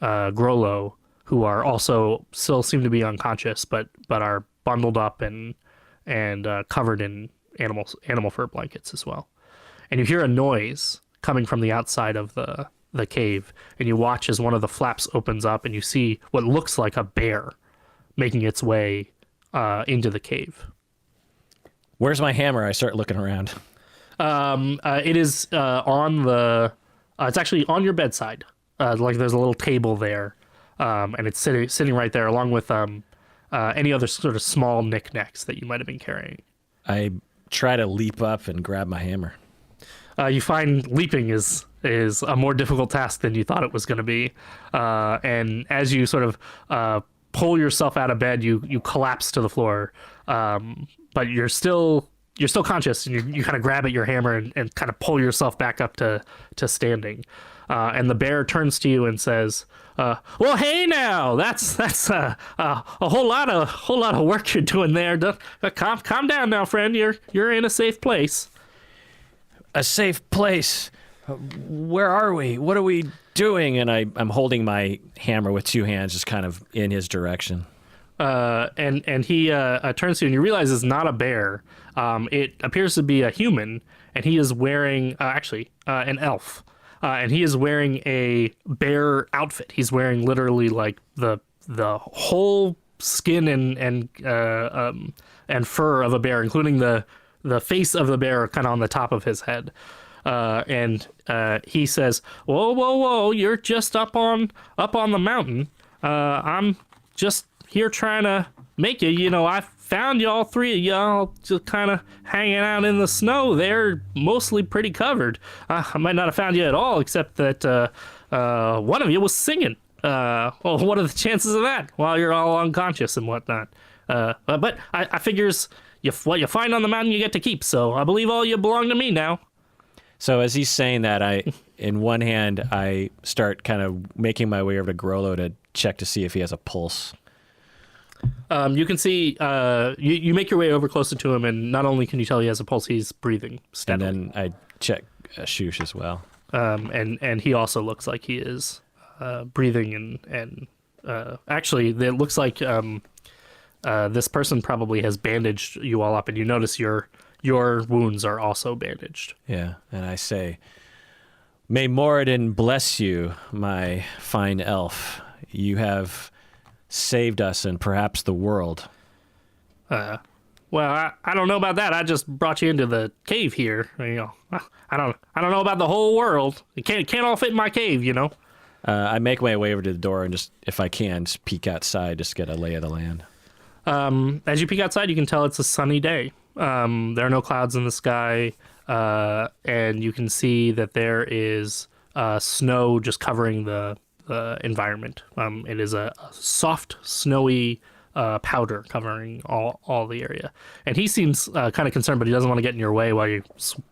Grolo, who are also still seem to be unconscious, but are bundled up and covered in animal fur blankets as well. And you hear a noise coming from the outside of the cave, and you watch as one of the flaps opens up, and you see what looks like a bear making its way into the cave. Where's my hammer? I start looking around. It is on the. It's actually on your bedside. Like there's a little table there, and it's sitting right there, along with any other sort of small knickknacks that you might have been carrying. I try to leap up and grab my hammer. You find leaping is a more difficult task than you thought it was going to be, and as you sort of pull yourself out of bed, you collapse to the floor, but you're still conscious, and you kind of grab at your hammer and kind of pull yourself back up to standing. And the bear turns to you and says, "Well, hey now, that's a whole lot of work you're doing there. Calm down now, friend. You're in a safe place." A safe place? Where are we? What are we doing? And I'm holding my hammer with two hands, just kind of in his direction. And he turns to you, and you realize it's not a bear. It appears to be a human, and he is wearing an elf. And he is wearing a bear outfit. He's wearing literally like the whole skin and fur of a bear, including the face of the bear kind of on the top of his head. And he says, "Whoa! You're just up on the mountain. I'm just here trying to make you. You know, I found you, all three of y'all, just kind of hanging out in the snow. They're mostly pretty covered. I might not have found you at all, except that one of you was singing. Well, what are the chances of that while you're all unconscious and whatnot? But I figures what you find on the mountain you get to keep, so I believe all you belong to me now." So as he's saying that, in one hand, I start kind of making my way over to Grolo to check to see if he has a pulse. You can see, you make your way over closer to him, and not only can you tell he has a pulse, he's breathing steadily. And then I check Shush as well. And he also looks like he is breathing, and actually, it looks like this person probably has bandaged you all up, and you notice your wounds are also bandaged. Yeah, and I say, "May Moradin bless you, my fine elf. You have saved us and perhaps the world." Well, I don't know about that. I just brought you into the cave here. You know, I don't know about the whole world. It can't all fit in my cave, you know. I make my way over to the door and just, if I can, just peek outside, just get a lay of the land. As you peek outside, you can tell it's a sunny day. There are no clouds in the sky, and you can see that there is snow just covering the environment. It is a soft, snowy powder covering all the area. And he seems kind of concerned, but he doesn't want to get in your way while you're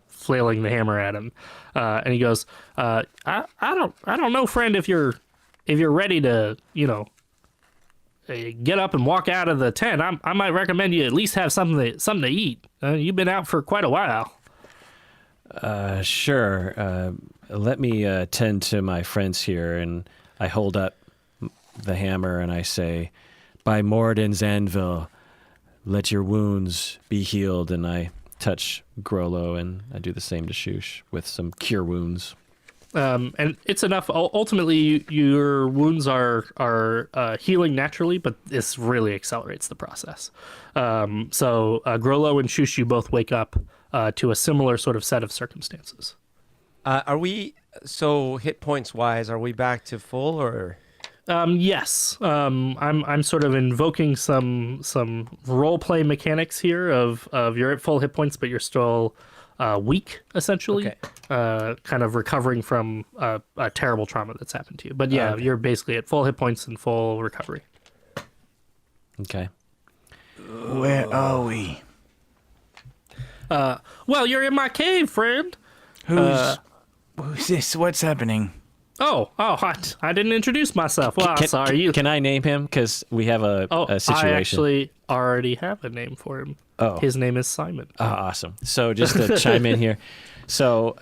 flailing the hammer at him. And he goes, I don't know, friend, if you're ready to, get up and walk out of the tent. I might recommend you at least have something to eat. You've been out for quite a while. Sure. Let me tend to my friends here, and I hold up the hammer and I say, "By Moradin's anvil, let your wounds be healed." And I touch Grolo, and I do the same to Shush with some cure wounds. And it's enough. Ultimately, your wounds are healing naturally, but this really accelerates the process. So Grolo and Shush, you both wake up to a similar sort of set of circumstances. Are we, so hit points wise, are we back to full or? Yes. I'm sort of invoking some role play mechanics here of you're at full hit points, but you're still weak, essentially. Okay. Kind of recovering from a terrible trauma that's happened to you. But yeah, You're basically at full hit points and full recovery. Okay. Where are we? Well, you're in my cave, friend. Who's this? What's happening? I didn't introduce myself. Well, sorry. Can I name him? Because we have a situation. I actually already have a name for him. Oh. His name is Simon. Oh, awesome. So just to chime in here. So,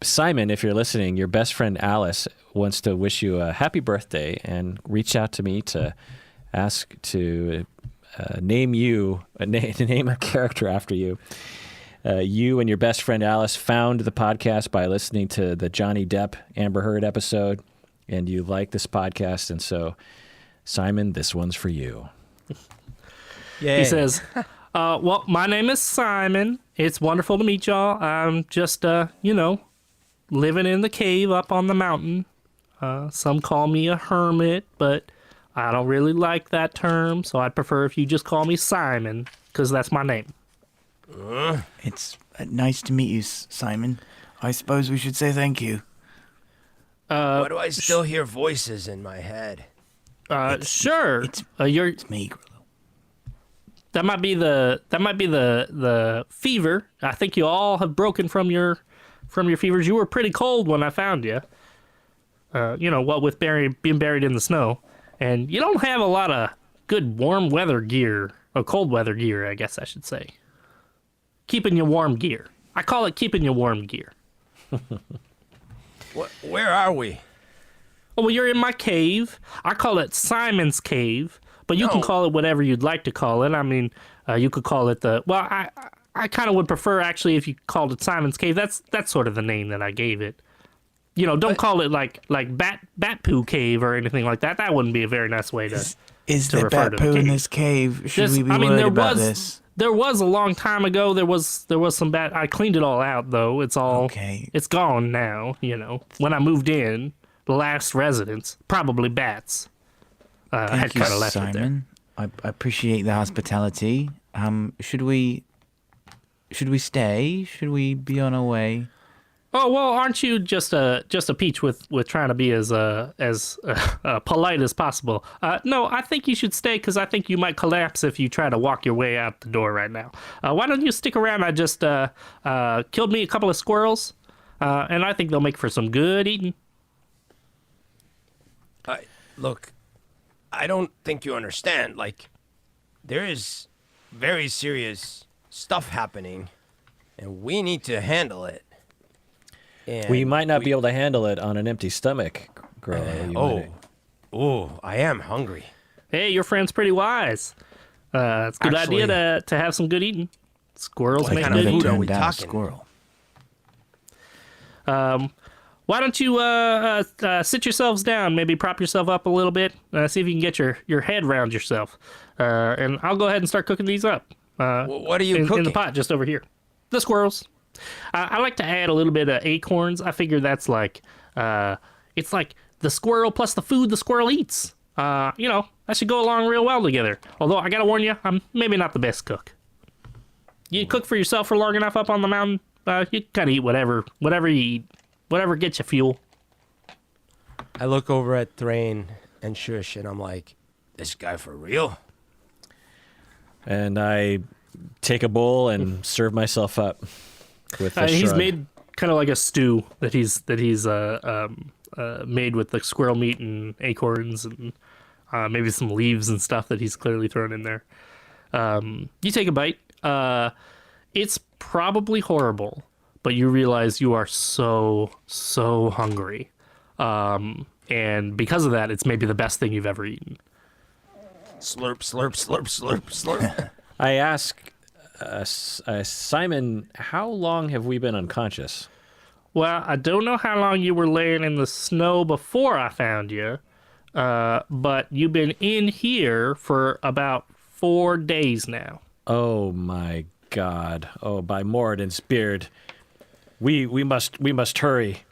Simon, if you're listening, your best friend Alice wants to wish you a happy birthday and reach out to me to ask to name a character after you. You and your best friend Alice found the podcast by listening to the Johnny Depp Amber Heard episode, and you like this podcast. And so, Simon, this one's for you. Yay. He says, well, my name is Simon. It's wonderful to meet y'all. I'm just, living in the cave up on the mountain. Some call me a hermit, but I don't really like that term, so I'd prefer if you just call me Simon, because that's my name. It's nice to meet you, Simon. I suppose we should say thank you. Why do I still hear voices in my head? Sure. It's me, Grohl. That might be the fever. I think you all have broken from your fevers. You were pretty cold when I found you. What with being buried in the snow, and you don't have a lot of good warm weather gear, or cold weather gear, I guess I should say. Keeping you warm gear. I call it keeping you warm gear. Where are we? Oh, well, you're in my cave. I call it Simon's Cave, but you can call it whatever you'd like to call it. I mean, you could call it I kind of would prefer, actually, if you called it Simon's Cave. That's sort of the name that I gave it. Don't call it like Bat Poo Cave or anything like that. That wouldn't be a very nice way to Is to there refer bat to poo the in cave. this cave? Should we be worried about this? There was a long time ago. There was some bat. I cleaned it all out, though. It's all Okay. It's gone now. When I moved in, the last residents, probably bats. Had Thank you, kind of left it there. Simon. I appreciate the hospitality. Should we stay? Should we be on our way? Oh well, aren't you just a peach with trying to be as polite as possible? No, I think you should stay because I think you might collapse if you try to walk your way out the door right now. Why don't you stick around? I just killed me a couple of squirrels, and I think they'll make for some good eating. Look, I don't think you understand. Like, there is very serious stuff happening, and we need to handle it. And We might not be able to handle it on an empty stomach, Grohl. I am hungry. Hey, your friend's pretty wise. It's a good Actually- idea to have some good eating. Squirrels What make kind good of eating. food are we Turned down a talking? squirrel. Why don't you sit yourselves down, maybe prop yourself up a little bit, see if you can get your head around yourself. And I'll go ahead and start cooking these up. What are you in cooking? the pot just over here. The squirrels. I like to add a little bit of acorns. I figure that's like, it's like the squirrel plus the food the squirrel eats. That should go along real well together. Although I gotta warn you, I'm maybe not the best cook. You cook for yourself for long enough up on the mountain, you kind of eat whatever you eat, whatever gets you fuel. I look over at Thrain and Shush, and I'm like, this guy for real? And I take a bowl and serve myself up with a He's shrug. made kind of like a stew that he's made with the squirrel meat and acorns and maybe some leaves and stuff that he's clearly thrown in there. You take a bite. It's probably horrible, but you realize you are so hungry. And because of that, it's maybe the best thing you've ever eaten. Slurp, slurp, slurp, slurp, slurp. I ask Simon, how long have we been unconscious? Well, I don't know how long you were laying in the snow before I found you, but you've been in here for about 4 days now. Oh my God! Oh, by Moradin's beard, we must hurry.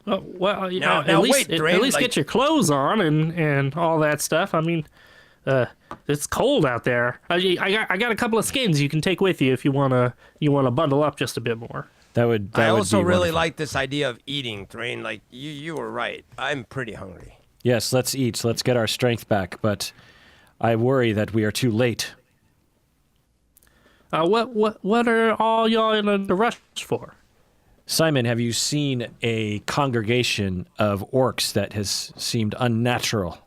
Oh, well, Now, at least, wait, Drain, at least like- get your clothes on and all that stuff. I mean, it's cold out there. I got a couple of skins you can take with you if you wanna bundle up just a bit more. That would. I also be really wonderful. like this idea of eating, Thrain. Like, you were right. I'm pretty hungry. Yes, let's eat. Let's get our strength back. But I worry that we are too late. What are all y'all in a rush for? Simon, have you seen a congregation of orcs that has seemed unnatural?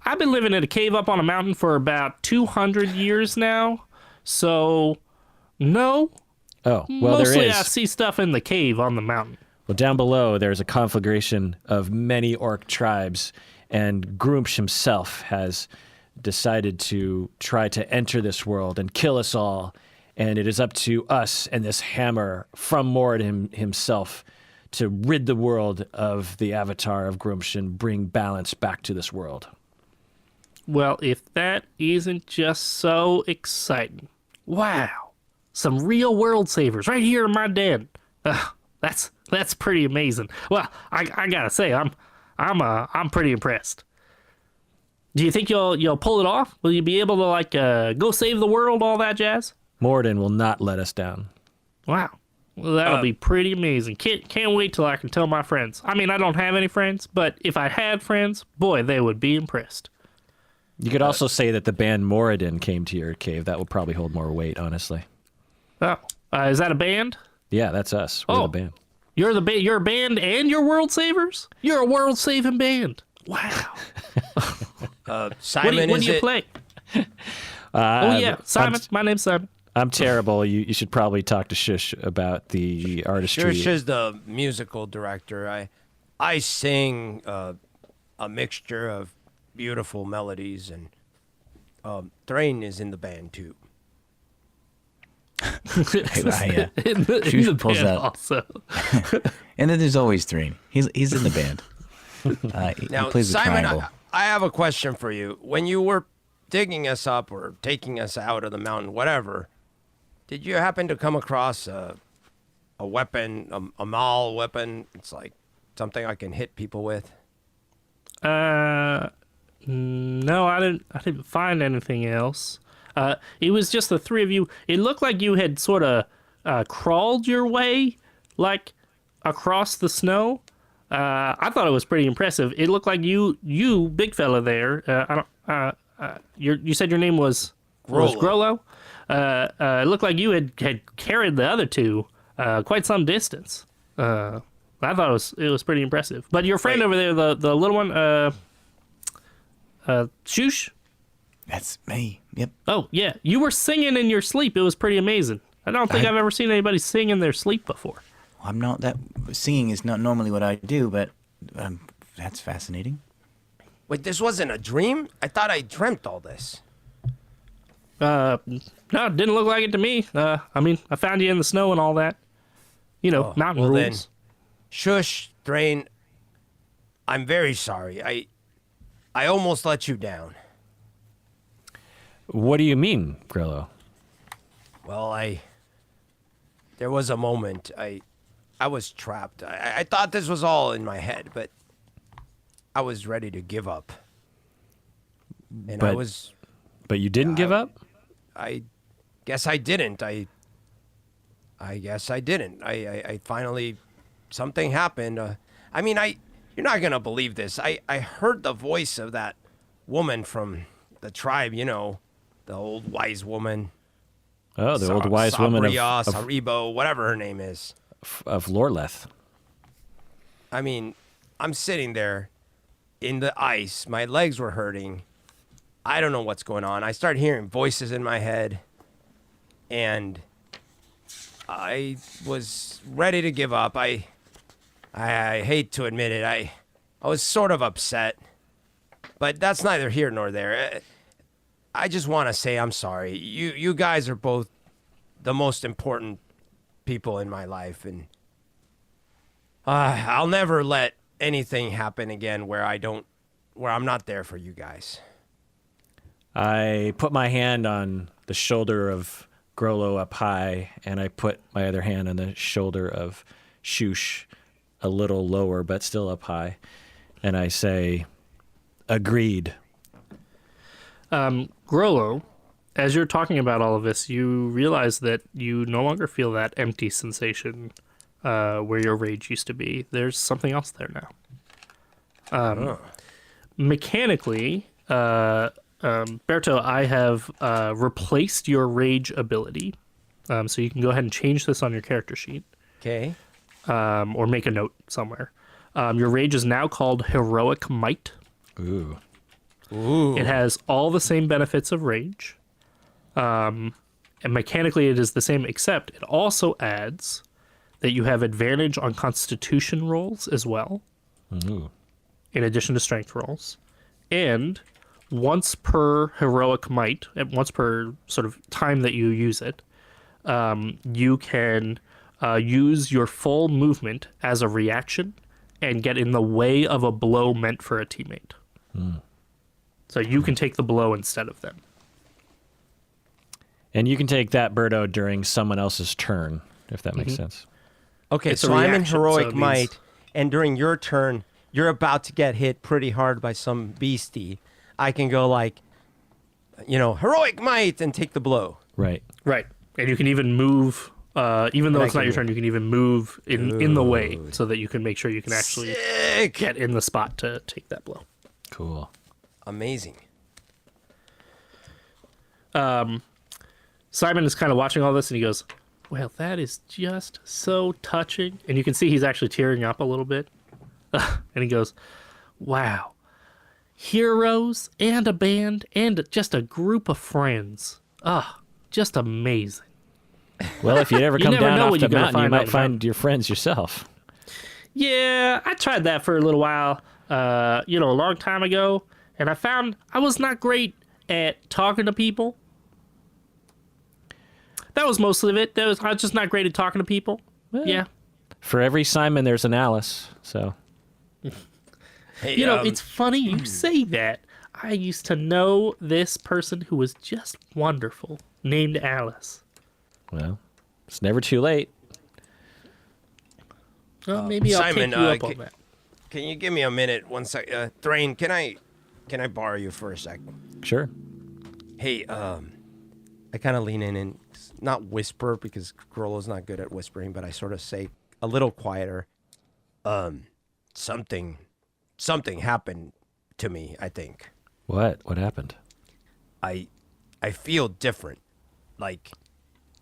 I've been living in a cave up on a mountain for about 200 years now, so no. Oh, well, Mostly there is. I see stuff in the cave on the mountain. Well, down below, there's a conflagration of many orc tribes, and Groomsh himself has decided to try to enter this world and kill us all. And it is up to us and this hammer from Moradin himself to rid the world of the avatar of Groomsh and bring balance back to this world. Well, if that isn't just so exciting. Wow. Some real world savers right here in my den. That's pretty amazing. Well, I gotta say, I'm pretty impressed. Do you think you'll pull it off? Will you be able to go save the world, all that jazz? Moradin will not let us down. Wow. Well, that'll be pretty amazing. Can't wait till I can tell my friends. I mean, I don't have any friends, but if I had friends, boy, they would be impressed. You could also say that the band Moradin came to your cave. That will probably hold more weight, honestly. Oh, is that a band? Yeah, that's us. We're the band. You're you're a band and you're world savers? You're a world saving band. Wow. Simon, what do you play? Simon. My name's Simon. I'm terrible. You should probably talk to Shush about the artistry. Shush is the musical director. I sing a mixture of beautiful melodies, and Thrain is in the band too. in the pulls band out. also. And then there's always Thrain. He's in the band. He Now, plays the Simon, triangle. I have a question for you. When you were digging us up or taking us out of the mountain, whatever, did you happen to come across a weapon, a Maul weapon? It's like something I can hit people with. No, I didn't find anything else. It was just the three of you. It looked like you had sort of crawled your way, like across the snow. I thought it was pretty impressive. It looked like you big fella there. You said your name was Grollo. It looked like you had carried the other two quite some distance. I thought it was pretty impressive. But your friend over there, the little one, Shush. That's me. Yep. Oh yeah, you were singing in your sleep. It was pretty amazing. I don't think I've ever seen anybody sing in their sleep before. I'm not that. Singing is not normally what I do, but that's fascinating. Wait, this wasn't a dream? I thought I dreamt all this. No, it didn't look like it to me. I mean, I found you in the snow and all that. You know, mountain rules. Then, Shush, Thrain, I'm very sorry. I almost let you down. What do you mean, Grillo? Well, there was a moment I was trapped. I thought this was all in my head, but I was ready to give up. And But you didn't give up? I guess I didn't. I guess I didn't. I finally, something happened. You're not going to believe this. I heard the voice of that woman from the tribe, the old wise woman. Oh, the old wise woman Sabria, of Saribo, whatever her name is. Of Lorleth. I mean, I'm sitting there in the ice. My legs were hurting. I don't know what's going on. I start hearing voices in my head, and I was ready to give up. I hate to admit it. I was sort of upset, but that's neither here nor there. I just want to say I'm sorry. You guys are both the most important people in my life, and I'll never let anything happen again where I'm not there for you guys. I put my hand on the shoulder of Grollo up high, and I put my other hand on the shoulder of Shush a little lower, but still up high. And I say, agreed. Grollo, as you're talking about all of this, you realize that you no longer feel that empty sensation where your rage used to be. There's something else there now. Mechanically, Berto, I have replaced your rage ability So you can go ahead and change this on your character sheet, Okay. or make a note somewhere. Your rage is now called Heroic Might. Ooh. Ooh. It has all the same benefits of rage. And mechanically it is the same, except it also adds that you have advantage on constitution rolls as well, Ooh. in addition to strength rolls. And once per heroic might, and once per sort of time that you use it, you can use your full movement as a reaction and get in the way of a blow meant for a teammate. So you can take the blow instead of them. And you can take that Birdo during someone else's turn, if that makes sense. Okay, It's a so I'm in reaction, so heroic it means- might, and during your turn, you're about to get hit pretty hard by some beastie. I can go like, heroic might and take the blow. Right. Right. And you can even move, even though And I it's not can your turn, you can even move in the way so that you can make sure you can actually Sick. get in the spot to take that blow. Cool. Amazing. Simon is kind of watching all this and he goes, well, that is just so touching. And you can see he's actually tearing up a little bit. And he goes, wow. Heroes and a band and just a group of friends. Just amazing. Well, if you ever You come never down know off what the you're gonna mountain, you find out might about. find your friends yourself. Yeah, I tried that for a little while, a long time ago. And I found I was not great at talking to people. That was most of it. I was just not great at talking to people. Well, Yeah. For every Simon, there's an Alice. So Hey, It's funny you say that. I used to know this person who was just wonderful, named Alice. well, it's never too late. Well, maybe I'll Simon, take you up on that. Can you give me a minute? One sec. Thrain, can I borrow you for a sec? Sure. Hey, I kind of lean in and not whisper because Grolo's not good at whispering, but I sort of say a little quieter. Something happened to me, I think. What? What happened? I feel different. Like,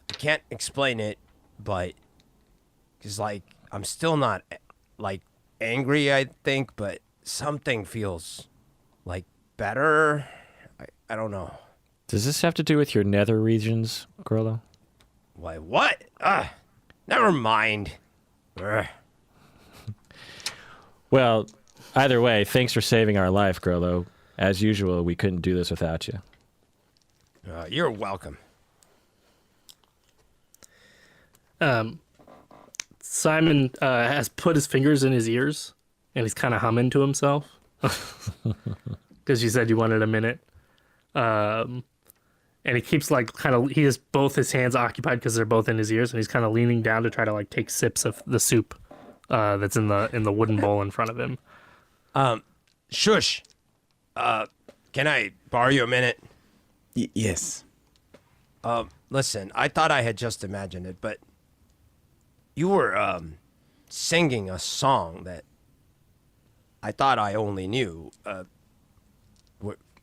I can't explain it, but it's like I'm still not like angry, I think, but something feels like better. I don't know. Does this have to do with your nether regions, Grollo? Why, what? Never mind. Ugh. Well, either way, thanks for saving our life, Grollo. As usual, we couldn't do this without you. You're welcome. Simon has put his fingers in his ears, and he's kind of humming to himself. Because you said you wanted a minute. And he keeps he has both his hands occupied because they're both in his ears, and he's kind of leaning down to try to take sips of the soup that's in the wooden bowl in front of him. Shush. Can I borrow you a minute? Yes. Listen, I thought I had just imagined it, but you were singing a song that I thought I only knew.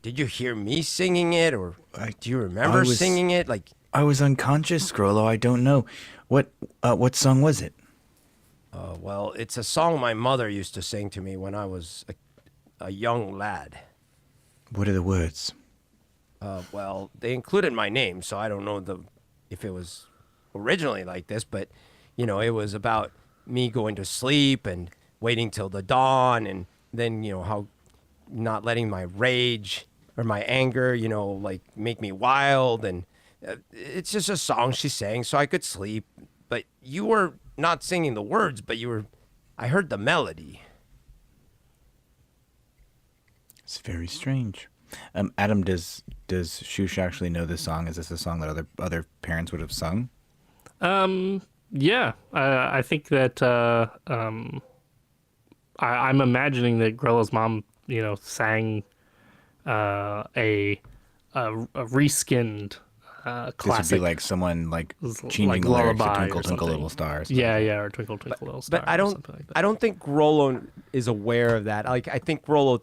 Did you hear me singing it, or do you remember singing it? Like, I was unconscious, Grollo. I don't know. What song was it? well, it's a song my mother used to sing to me when I was a young lad. What are the words? Well, they included my name, so I don't know if it was originally like this, but it was about me going to sleep and waiting till the dawn, and then how not letting my rage or my anger, make me wild, and it's just a song she sang so I could sleep. But you were not singing the words, but I heard the melody. It's very strange. Adam, does Shush actually know this song? Is this a song that other parents would have sung? Yeah, I think that I'm imagining that Grollo's mom, sang a reskinned classic. This would be like someone changing like the lyrics to Lullaby Twinkle or Twinkle something. Little Stars. Yeah, or Twinkle Twinkle Little Star. But I or don't something like that. I don't think Grollo is aware of that. I think Grollo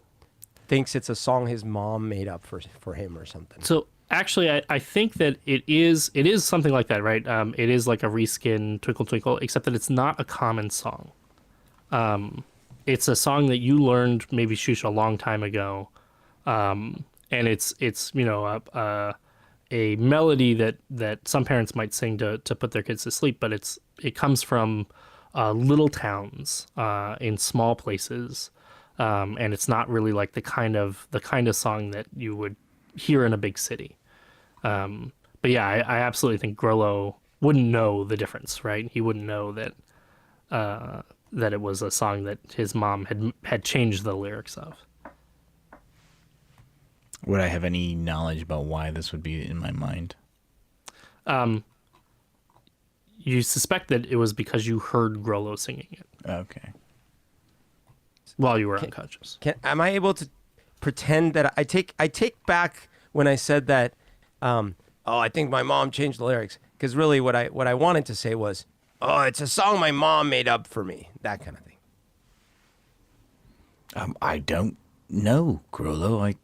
thinks it's a song his mom made up for him or something. So Actually, I think that it is something like that, right? It is like a reskin Twinkle Twinkle, except that it's not a common song. It's a song that you learned maybe Shush a long time ago, and it's a melody that some parents might sing to put their kids to sleep, but it comes from little towns in small places, and it's not really like the kind of song that you would hear in a big city. But yeah, I absolutely think Grollo wouldn't know the difference, right? He wouldn't know that that it was a song that his mom had changed the lyrics of. Would I have any knowledge about why this would be in my mind? You suspect that it was because you heard Grollo singing it Okay. while you were unconscious. Am I able to pretend that I take back when I said that? I think my mom changed the lyrics, because really what I wanted to say was, oh, it's a song my mom made up for me, that kind of thing. I don't know, Grollo.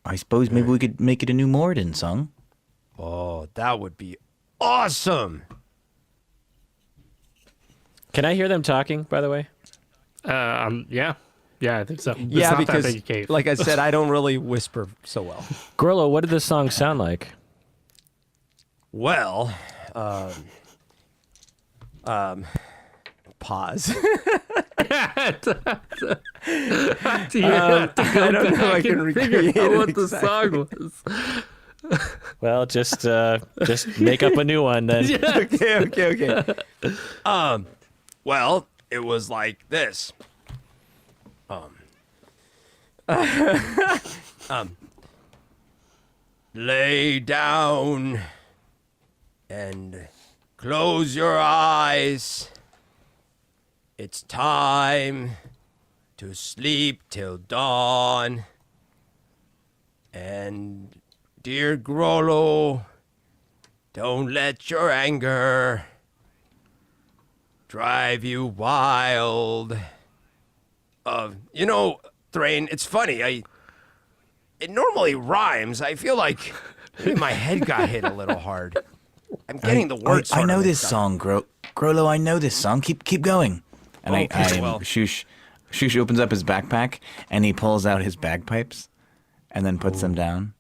I suppose maybe we could make it a new Moradin song. Oh, that would be awesome. Can I hear them talking, by the way? Yeah, I think so. It's Yeah, not because that big a cave. like I said, I don't really whisper so well. Grollo, what did the song sound like? Well, pause. I I don't know if I can recreate it what the exactly. song was. Well, just make up a new one then. Okay. Well, it was like this. Lay down and close your eyes. It's time to sleep till dawn. And dear Grollo, don't let your anger drive you wild. Thrain, it's funny. It normally rhymes. I feel like maybe my head got hit a little hard. I'm getting the words. I sort know of this mixed up. song, Grollo. I know this song. Keep going. And Okay, well. Shush opens up his backpack and he pulls out his bagpipes, and then puts them down,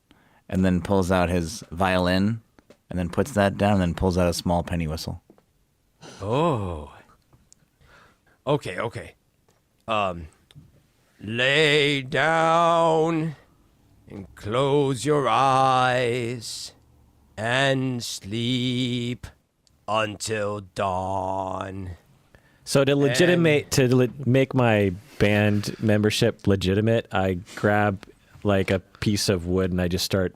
and then pulls out his violin, and then puts that down, and then pulls out a small penny whistle. Oh. Okay. Lay down and close your eyes and sleep until dawn. So to make my band membership legitimate, I grab like a piece of wood and I just start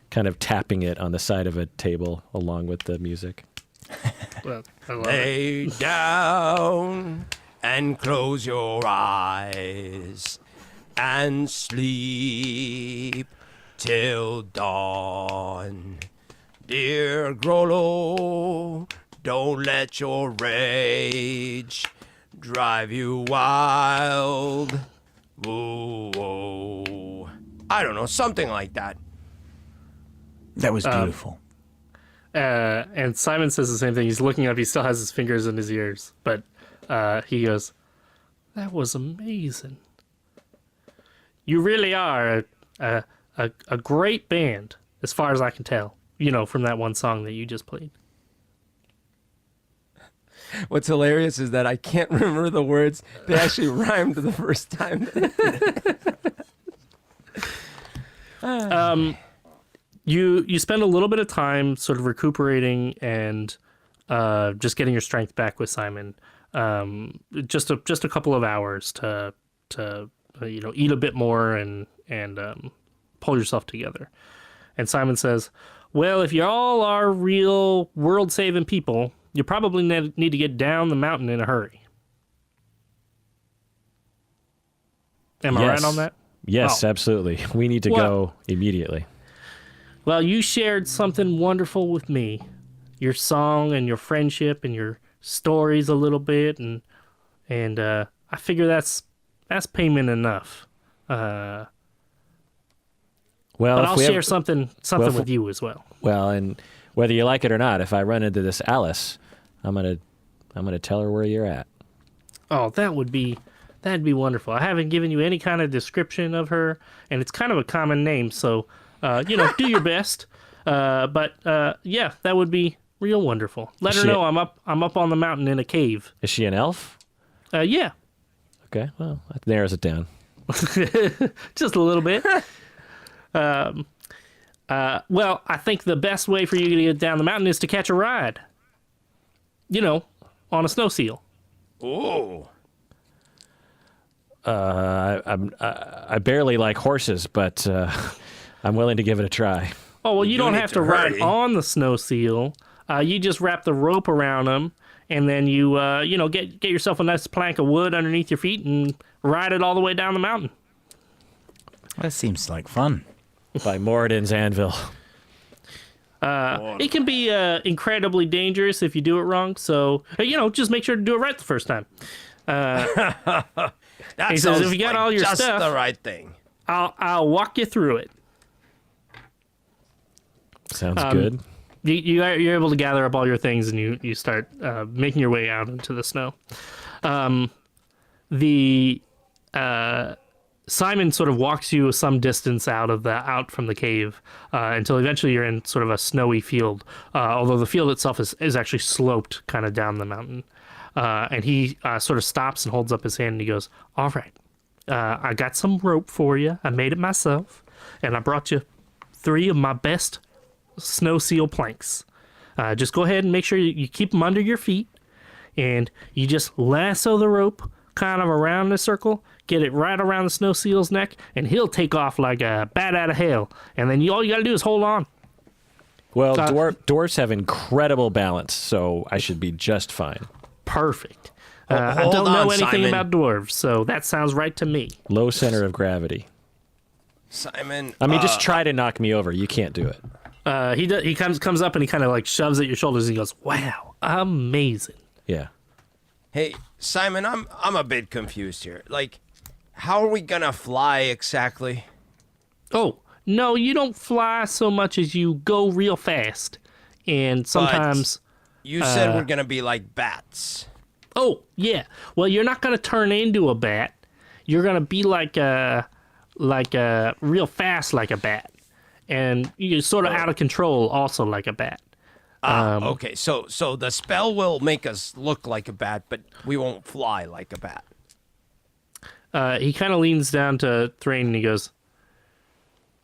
kind of tapping it on the side of a table along with the music. Well, I love it. Lay down and close your eyes and sleep till dawn. Dear Grollo, don't let your rage drive you wild. Whoa. I don't know, something like that. That was beautiful. And Simon says the same thing. He's looking up. He still has his fingers in his ears, but he goes, "That was amazing. You really are a great band, as far as I can tell. From that one song that you just played." What's hilarious is that I can't remember the words. They actually rhymed the first time. You spend a little bit of time sort of recuperating and just getting your strength back with Simon. Just a couple of hours to eat a bit more and pull yourself together. And Simon says, "Well, if you all are real world-saving people, you probably need to get down the mountain in a hurry." Am I right on that? Yes, Oh. absolutely. We need to go immediately. Well, you shared something wonderful with me. Your song and your friendship and your stories a little bit, and I figure that's payment enough. Well, But if I'll we share have- something well, if- with you as well. Well, and whether you like it or not, if I run into this Alice, I'm gonna tell her where you're at. Oh, that'd be wonderful. I haven't given you any kind of description of her, and it's kind of a common name, so do your best. But yeah, that would be real wonderful. Let her She- know I'm up on the mountain in a cave. Is she an elf? Yeah, Okay, well, that narrows it down. just a little bit. Well, I think the best way for you to get down the mountain is to catch a ride. On a snow seal. Ooh. I barely like horses, but I'm willing to give it a try. Oh, well, you don't need have to to ride hurry. on the snow seal. You just wrap the rope around them, and then you get yourself a nice plank of wood underneath your feet and ride it all the way down the mountain. That seems like fun. By Moradin's anvil. It can be incredibly dangerous if you do it wrong, so just make sure to do it right the first time. That He says, sounds if you got like all your just stuff- the right thing. I'll walk you through it. Sounds good. You're able to gather up all your things, and you start making your way out into the snow. Simon sort of walks you some distance out from the cave until eventually you're in sort of a snowy field. Although the field itself is actually sloped kind of down the mountain. And he sort of stops and holds up his hand and he goes, "All right, I got some rope for you. I made it myself, and I brought you 3 of my best snow seal planks. Just go ahead and make sure you keep them under your feet, and you just lasso the rope kind of around the circle, get it right around the snow seal's neck, and he'll take off like a bat out of hell. And then all you got to do is hold on." Well, dwarves have incredible balance, so I should be just fine. Perfect. Hold I don't know on, anything Simon. about dwarves, so that sounds right to me. Low center of gravity. Simon. I mean, just try to knock me over. You can't do it. He comes up and he kind of like shoves at your shoulders and he goes, "Wow, amazing." Yeah. Hey, Simon, I'm a bit confused here. Like, how are we gonna fly exactly? Oh, no, you don't fly so much as you go real fast. And sometimes, You said we're gonna be like bats. oh, yeah. Well, you're not going to turn into a bat. You're going to be like real fast like a bat. And you're sort of out of control also like a bat. Okay, so the spell will make us look like a bat, but we won't fly like a bat. He kind of leans down to Thrain and he goes,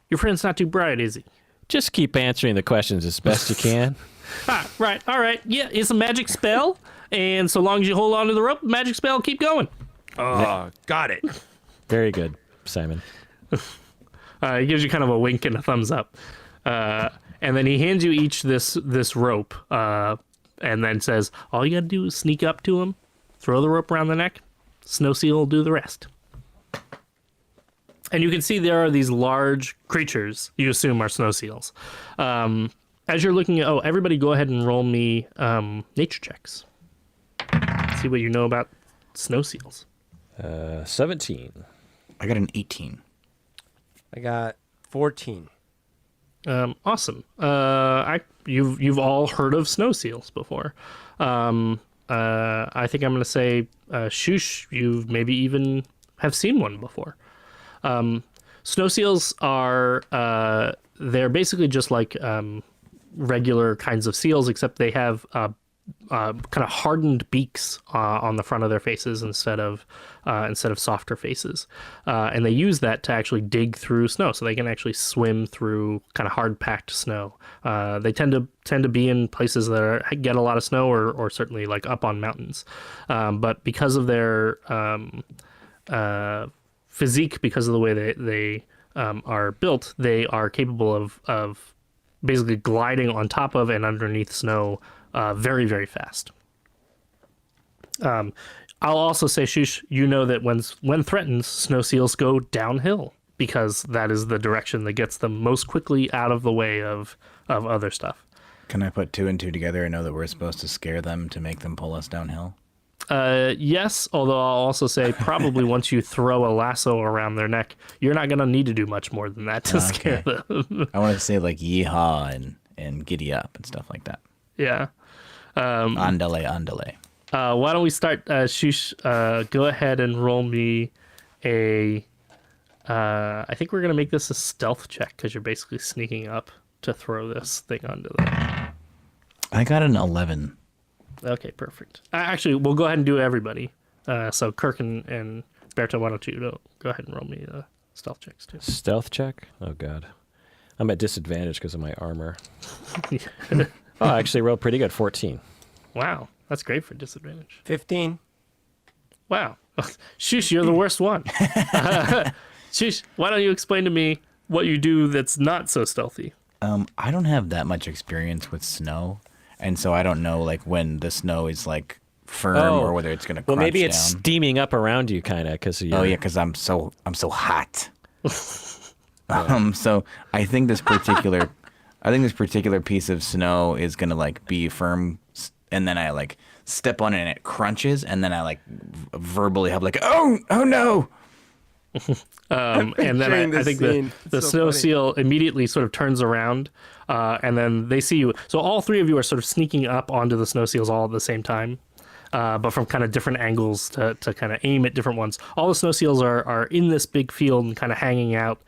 "Your friend's not too bright, is he?" Just keep answering the questions as best you can. Right, all right. Yeah, it's a magic spell. And so long as you hold on to the rope, magic spell, keep going. Got it. Very good, Simon. He gives you kind of a wink and a thumbs up. And then he hands you each this rope and then says, all you got to do is sneak up to him, throw the rope around the neck, Snow Seal will do the rest. And you can see there are these large creatures you assume are snow seals. As you're looking at, everybody go ahead and roll me nature checks. See what you know about snow seals. 17. I got an 18. I got 14. Awesome. You've all heard of snow seals before. I think I'm going to say, Shush, you've maybe even have seen one before. Snow seals are, they're basically just like regular kinds of seals, except they have kind of hardened beaks on the front of their faces instead of softer faces, and they use that to actually dig through snow, so they can actually swim through kind of hard packed snow. They tend to be in places that get a lot of snow, or certainly like up on mountains. But because of their physique, because of the way they are built, they are capable of basically gliding on top of and underneath snow very, very fast. I'll also say, Shush, you know that when threatened, snow seals go downhill because that is the direction that gets them most quickly out of the way of other stuff. Can I put 2 and 2 together and know that we're supposed to scare them to make them pull us downhill? Yes, although I'll also say probably once you throw a lasso around their neck, you're not going to need to do much more than that to scare them. I want to say like yeehaw and giddy up and stuff like that. Yeah. Andale, andale. Why don't we start? Shush, go ahead and roll me a. I think we're going to make this a stealth check because you're basically sneaking up to throw this thing onto them. I got an 11. Okay, perfect. Actually, we'll go ahead and do everybody. So Kirk and Berta, why don't you go ahead and roll me stealth checks too? Stealth check? Oh, God. I'm at disadvantage because of my armor. Oh, I actually rolled pretty good, 14. Wow, that's great for disadvantage. 15. Wow. Shush, you're the worst one. Shush, why don't you explain to me what you do that's not so stealthy? I don't have that much experience with snow, and so I don't know like when the snow is like firm or whether it's going to crunch Well, maybe down. it's steaming up around you, kind of, because Oh yeah, because I'm so hot. So I think this particular piece of snow is gonna like be firm, and then I like step on it and it crunches, and then I like verbally have like oh no. And then I think the snow seal immediately sort of turns around, and then they see you. So all three of you are sort of sneaking up onto the snow seals all at the same time. But from kind of different angles to kind of aim at different ones. All the snow seals are in this big field and kind of hanging out,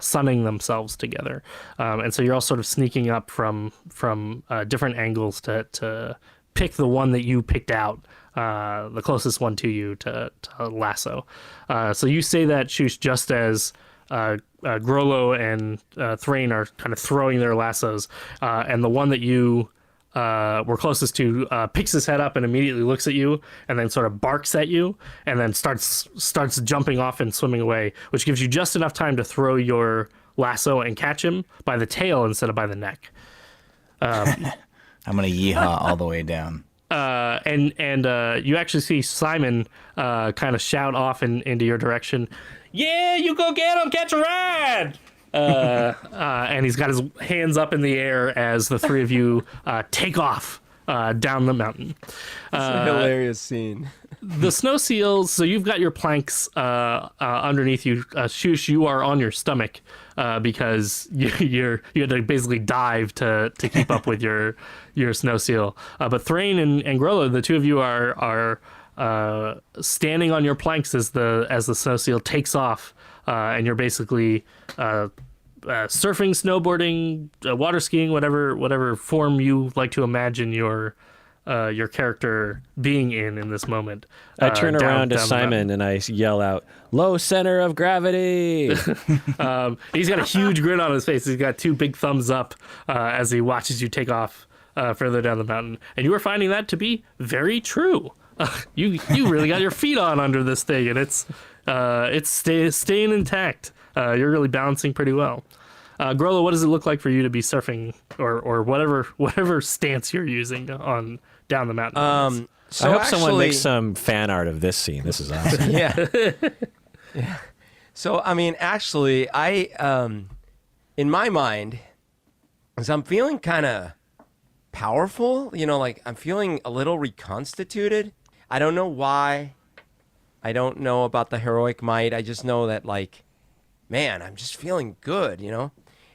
sunning themselves together. And so you're all sort of sneaking up from different angles to pick the one that you picked out, the closest one to you to lasso. So you say that, Shush, just as Grollo and Thrain are kind of throwing their lassos, and the one that you were closest to picks his head up and immediately looks at you and then sort of barks at you and then starts jumping off and swimming away, which gives you just enough time to throw your lasso and catch him by the tail instead of by the neck. I'm gonna yeehaw all the way down. And you actually see Simon kind of shout off into your direction, "Yeah, you go get him, catch a ride!" And he's got his hands up in the air as the three of you take off down the mountain. It's a hilarious scene. The snow seals, so you've got your planks underneath you. Shush, you are on your stomach because you had to basically dive to keep up with your snow seal. But Thrain and Grollo, the two of you are standing on your planks as the snow seal takes off. And you're basically surfing, snowboarding, water skiing, whatever form you like to imagine your character being in this moment. I turn around to Simon and I yell out, "Low center of gravity!" He's got a huge grin on his face. He's got two big thumbs up as he watches you take off further down the mountain. And you are finding that to be very true. You really got your feet on under this thing, and it's staying intact. You're really balancing pretty well. Grollo, what does it look like for you to be surfing or whatever stance you're using on down the mountain? So I hope someone makes some fan art of this scene. This is awesome. Yeah. Yeah. So I mean, actually, I in my mind, as I'm feeling kind of powerful, like I'm feeling a little reconstituted. I don't know why. I don't know about the heroic might. I just know that, like, man, I'm just feeling good,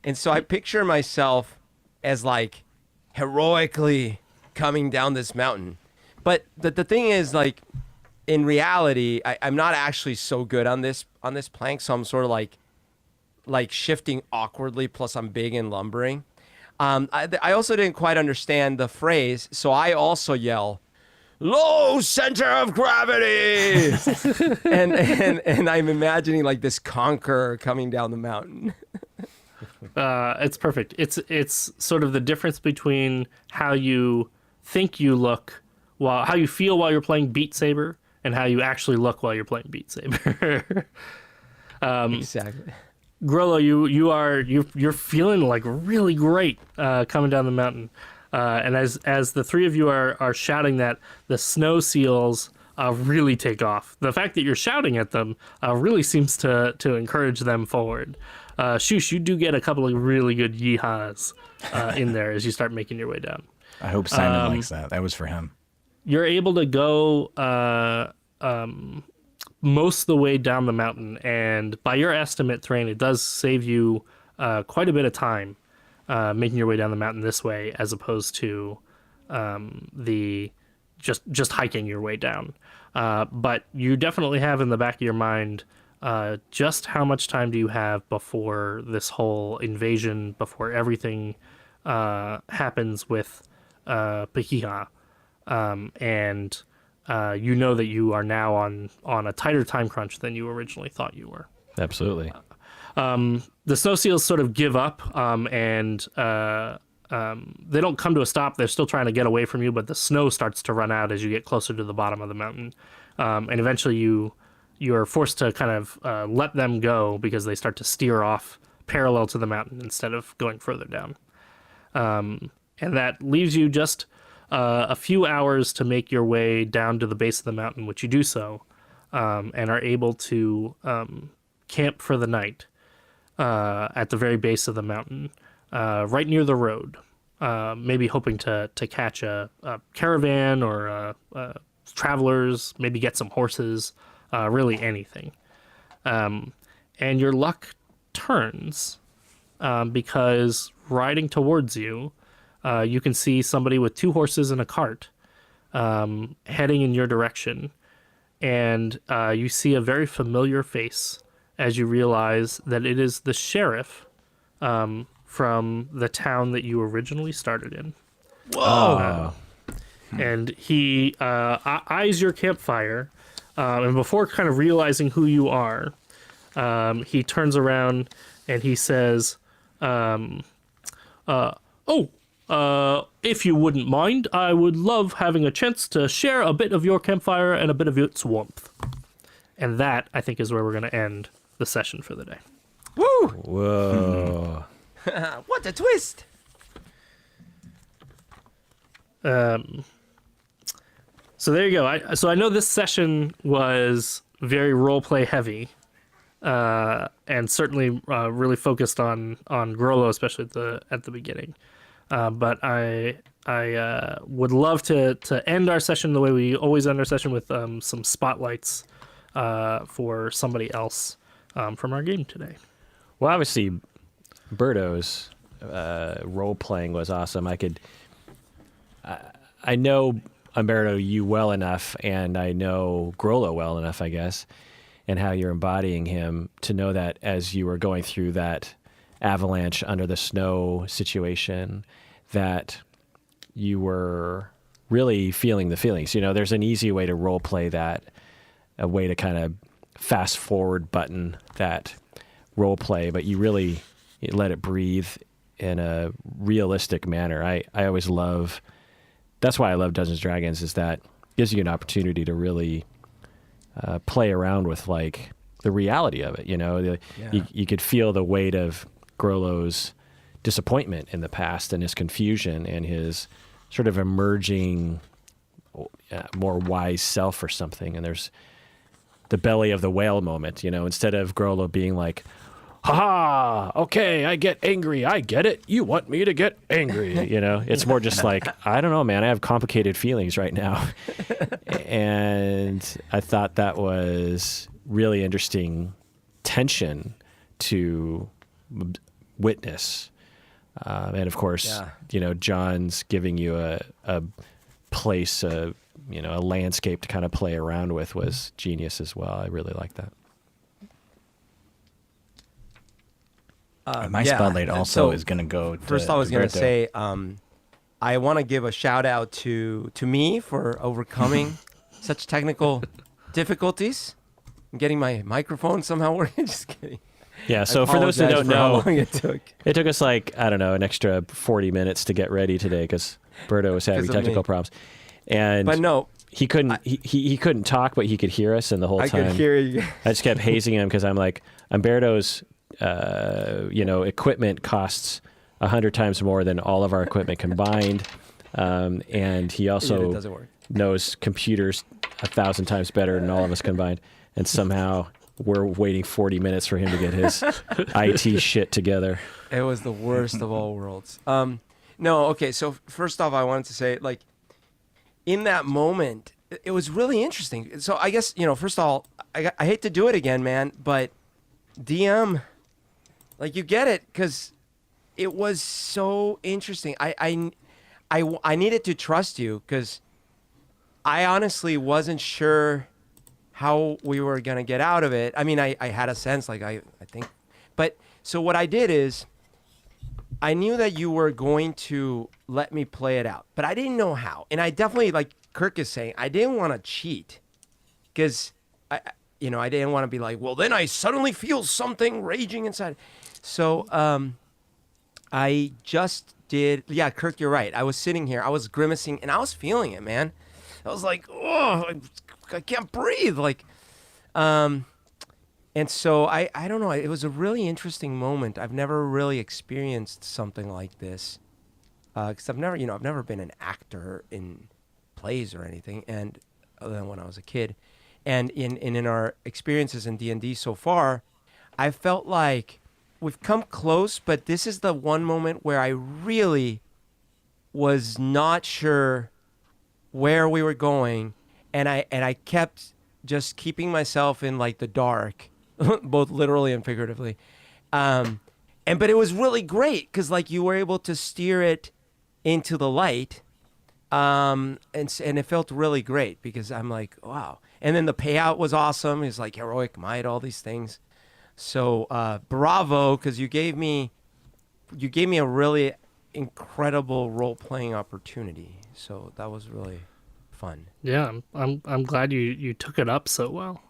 And so I picture myself as, like, heroically coming down this mountain. But the thing is, like, in reality, I'm not actually so good on this plank, so I'm sort of like shifting awkwardly, plus I'm big and lumbering. I also didn't quite understand the phrase, so I also yell, "Low center of gravity!" and I'm imagining like this conqueror coming down the mountain. It's perfect. It's sort of the difference between how you think you look, how you feel while you're playing Beat Saber, and how you actually look while you're playing Beat Saber. Exactly. Grollo, you're feeling like really great coming down the mountain. And as the three of you are shouting that, the snow seals really take off. The fact that you're shouting at them really seems to encourage them forward. Shush, you do get a couple of really good yeehaws in there as you start making your way down. I hope Simon likes that. That was for him. you're able to go most of the way down the mountain, and by your estimate, Thrain, it does save you quite a bit of time making your way down the mountain this way, as opposed to the just hiking your way down. But you definitely have in the back of your mind just how much time do you have before this whole invasion, before everything happens with Pekiha, and you know that you are now on a tighter time crunch than you originally thought you were. Absolutely. The snow seals sort of give up, and they don't come to a stop. They're still trying to get away from you, but the snow starts to run out as you get closer to the bottom of the mountain. And eventually you are forced to kind of let them go because they start to steer off parallel to the mountain instead of going further down. And that leaves you just a few hours to make your way down to the base of the mountain, which you do so, and are able to camp for the night at the very base of the mountain, right near the road, maybe hoping to catch a caravan or travelers, maybe get some horses, really anything. And your luck turns because riding towards you, you can see somebody with 2 horses and a cart heading in your direction. And you see a very familiar face as you realize that it is the sheriff from the town that you originally started in. Whoa! And he eyes your campfire, and before kind of realizing who you are, he turns around and he says, if you wouldn't mind, I would love having a chance to share a bit of your campfire and a bit of its warmth. And that, I think, is where we're going to end the session for the day. Woo! Whoa. What a twist! So there you go. So I know this session was very roleplay heavy, and certainly really focused on Grohl, especially at the beginning. But I would love to end our session the way we always end our session, with some spotlights for somebody else from our game today. Well, obviously, Berto's role playing was awesome. I know Umberto you well enough, and I know Grohl well enough, I guess, and how you're embodying him to know that as you were going through that avalanche under the snow situation, that you were really feeling the feelings. You know, there's an easy way to role play that, a way to kind of fast forward button that role play, but you really let it breathe in a realistic manner. I always love, that's why I love Dungeons & Dragons, is that it gives you an opportunity to really play around with like the reality of it. You know, you could feel the weight of Grohl's disappointment in the past and his confusion and his sort of emerging more wise self or something. And there's the belly of the whale moment, you know, instead of Grohl being like, ha, okay, I get angry. I get it. You want me to get angry. You know, it's more just like, I don't know, man, I have complicated feelings right now. And I thought that was really interesting tension to witness. And of course, you know, John's giving you a place, you know, a landscape to kind of play around with was genius as well. I really like that. My spotlight also is going to go to First, I was going to Roberto. say, I want to give a shout out to me for overcoming such technical difficulties and getting my microphone somehow working. Just kidding. Yeah, so for those who don't know, how long it took. it took us like, I don't know, an extra 40 minutes to get ready today because Berto was having 'Cause of technical me. problems. And But no, he couldn't he couldn't talk, but he could hear us, and the whole I time could hear you. I just kept hazing him because I'm like, Umberto's you know, equipment costs 100 times more than all of our equipment combined, and he It also doesn't work. knows computers 1,000 times better than all of us combined, and somehow we're waiting 40 minutes for him to get his IT shit together. It was the worst of all worlds. No, okay. So first off, I wanted to say, like, in that moment, it was really interesting. So I guess, first of all, I hate to do it again, man, but DM, like, you get it, because it was so interesting. I needed to trust you, because I honestly wasn't sure how we were going to get out of it. I mean, I had a sense, like, I think. But so what I did is I knew that you were going to let me play it out, but I didn't know how. And I definitely, like Kirk is saying, I didn't want to cheat, because I didn't want to be like, well, then I suddenly feel something raging inside. So I just did. Yeah, Kirk, you're right. I was sitting here, I was grimacing, and I was feeling it, man. I was like, oh, I can't breathe. Like, and so I don't know. It was a really interesting moment. I've never really experienced something like this, because I've never been an actor in plays or anything, and other than when I was a kid. And in our experiences in D&D so far, I felt like we've come close, but this is the one moment where I really was not sure where we were going, and I kept just keeping myself in, like, the dark, both literally and figuratively. But it was really great, because, like, you were able to steer it into the light. And it felt really great, because I'm like, wow. And then the payout was awesome. It's like heroic might, all these things. So bravo, because you gave me a really incredible role-playing opportunity. So that was really fun. Yeah, I'm glad you took it up so well.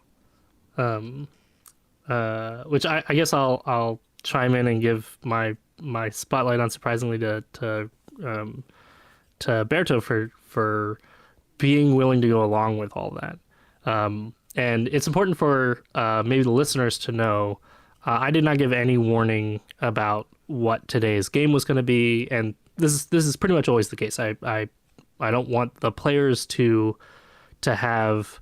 Which I guess I'll chime in and give my spotlight, unsurprisingly, to Berto for being willing to go along with all that. And it's important for maybe the listeners to know, I did not give any warning about what today's game was going to be, and this is pretty much always the case. I don't want the players to have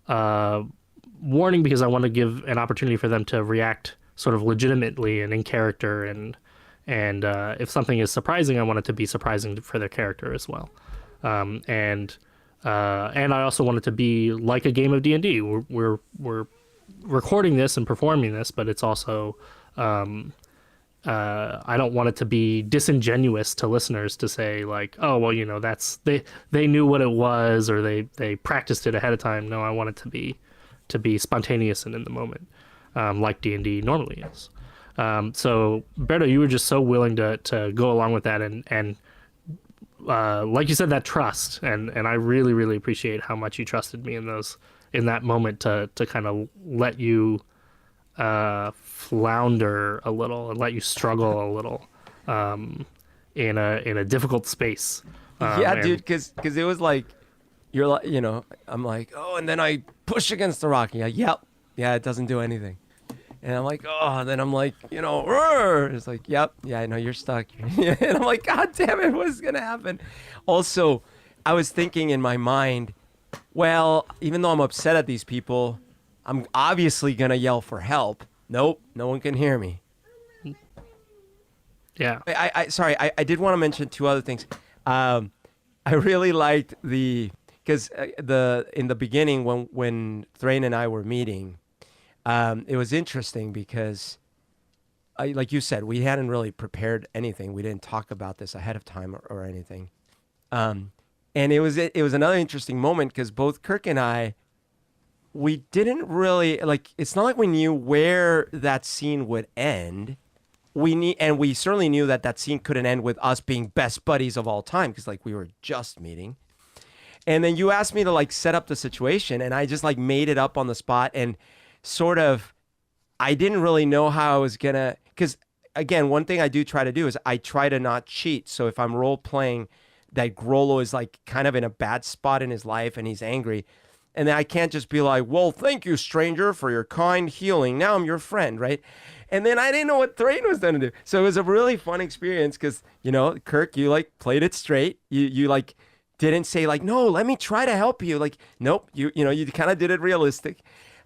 warning, because I want to give an opportunity for them to react sort of legitimately and in character, and if something is surprising, I want it to be surprising for their character as well. And I also want it to be like a game of D&D. We're recording this and performing this, but it's also I don't want it to be disingenuous to listeners to say, like, oh, well, that's they knew what it was, or they practiced it ahead of time. No, I want it to be spontaneous and in the moment, like D&D normally is. So Berto, you were just so willing to go along with that, and like you said, that trust, and I really, really appreciate how much you trusted me in that moment to kind of let you flounder a little and let you struggle a little in a difficult space. Dude, because it was like, you're like, I'm like, oh, and then I push against the rock. Yeah, it doesn't do anything. And I'm like, oh, and then I'm like, it's like, yep, yeah, I know you're stuck. And I'm like, God damn it, what's going to happen? Also, I was thinking in my mind, well, even though I'm upset at these people, I'm obviously going to yell for help. Nope, no one can hear me. Yeah. I did want to mention two other things. I really liked because in the beginning when Thrain and I were meeting, it was interesting because, like you said, we hadn't really prepared anything. We didn't talk about this ahead of time or anything. And it was another interesting moment because both Kirk and I, we didn't really, like, it's not like we knew where that scene would end. And we certainly knew that scene couldn't end with us being best buddies of all time because, like, we were just meeting. And then you asked me to, like, set up the situation, and I just, like, made it up on the spot and sort of, I didn't really know how I was gonna, because, again, one thing I do try to do is I try to not cheat. So if I'm role-playing that Grohl is, like, kind of in a bad spot in his life and he's angry, and then I can't just be like, well, thank you, stranger, for your kind healing. Now I'm your friend, right? And then I didn't know what Thrain was going to do. So it was a really fun experience because, Kirk, you, like, played it straight. You like, didn't say, like, no, let me try to help you. Like, nope, you kind of did it realistic.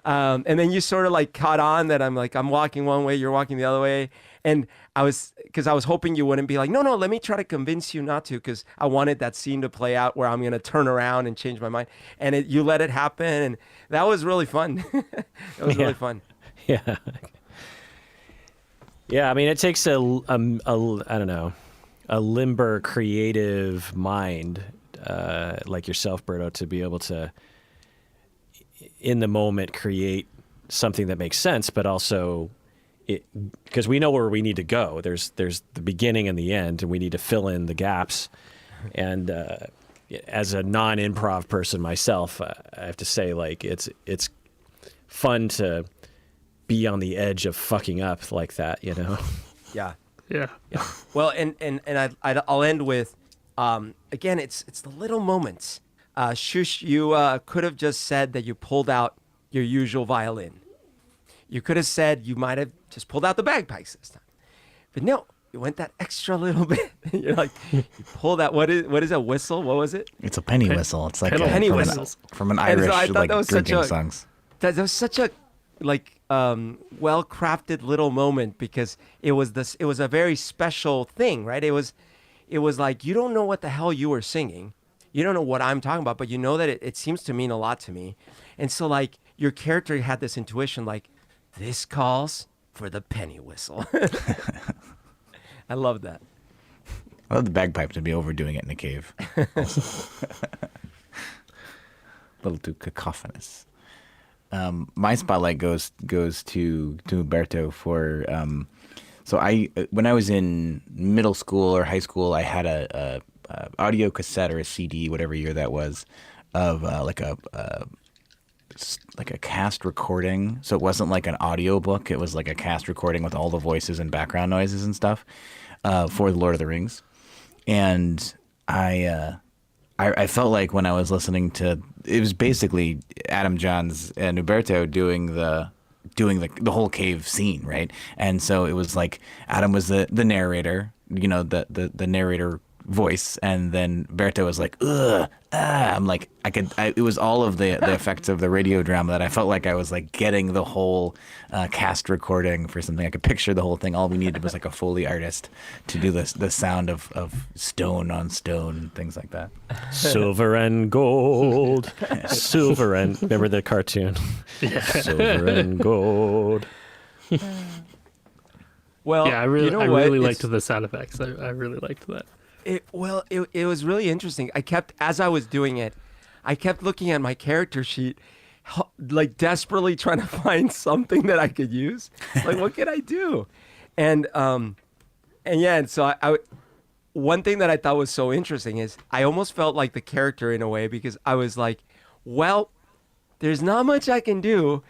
And then you sort of, like, caught on that I'm walking one way, you're walking the other way. And because I was hoping you wouldn't be like, no, let me try to convince you not to, because I wanted that scene to play out where I'm going to turn around and change my mind. And you let it happen. And that was really fun. It was really fun. Yeah. Yeah, I mean, it takes I don't know, a limber, creative mind like yourself, Berto, to be able to, in the moment, create something that makes sense, but also because we know where we need to go. There's the beginning and the end, and we need to fill in the gaps. And as a non-improv person myself, I have to say, like, it's fun to be on the edge of fucking up like that, you know? Yeah. Yeah. Well, and I'll end with, again, it's the little moments. Shush, you could have just said that you pulled out your usual violin. You could have said you might have just pulled out the bagpipes this time. But no, you went that extra little bit. You're like, you pulled out, what is a whistle? What was it? It's a penny whistle. It's like penny from whistles. From an And so I Irish thought like that was drinking songs. That was such a well-crafted little moment, because it was a very special thing, right? It was like, you don't know what the hell you were singing. You don't know what I'm talking about, but you know that it seems to mean a lot to me. And so, like, your character had this intuition, like, this calls for the penny whistle. I love that. I love the bagpipes to be overdoing it in a cave. A little too cacophonous. My spotlight goes to Umberto for. So when I was in middle school or high school, I had a audio cassette or a CD, whatever year that was, of like a cast recording. So it wasn't like an audio book. It was like a cast recording with all the voices and background noises and stuff for The Lord of the Rings. And I felt like when I was listening to, it was basically Adam Johns and Umberto doing the whole cave scene, right? And so it was like Adam was the narrator, you know, the narrator voice, and then Berto was like, ugh, I'm like, it was all of the effects of the radio drama that I felt like I was like getting the whole cast recording for something. I could picture the whole thing. All we needed was like a Foley artist to do the sound of stone on stone, things like that. Silver and gold, silver and, remember the cartoon? Silver and gold. Well, Yeah, I really, you know I what? really It's- liked the sound effects. I really liked that. It was really interesting. As I was doing it, I kept looking at my character sheet, like desperately trying to find something that I could use. Like, what could I do? And so I one thing that I thought was so interesting is I almost felt like the character in a way, because I was like, well, there's not much I can do.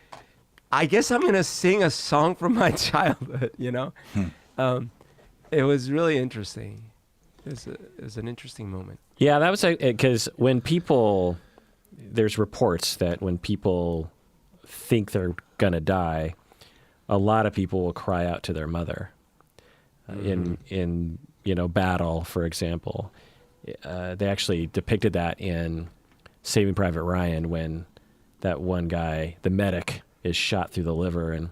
I guess I'm gonna sing a song from my childhood. You know, it was really interesting. It was an interesting moment. Yeah, that was because when people, there's reports that when people think they're gonna die, a lot of people will cry out to their mother in battle, for example. They actually depicted that in Saving Private Ryan when that one guy, the medic, is shot through the liver, and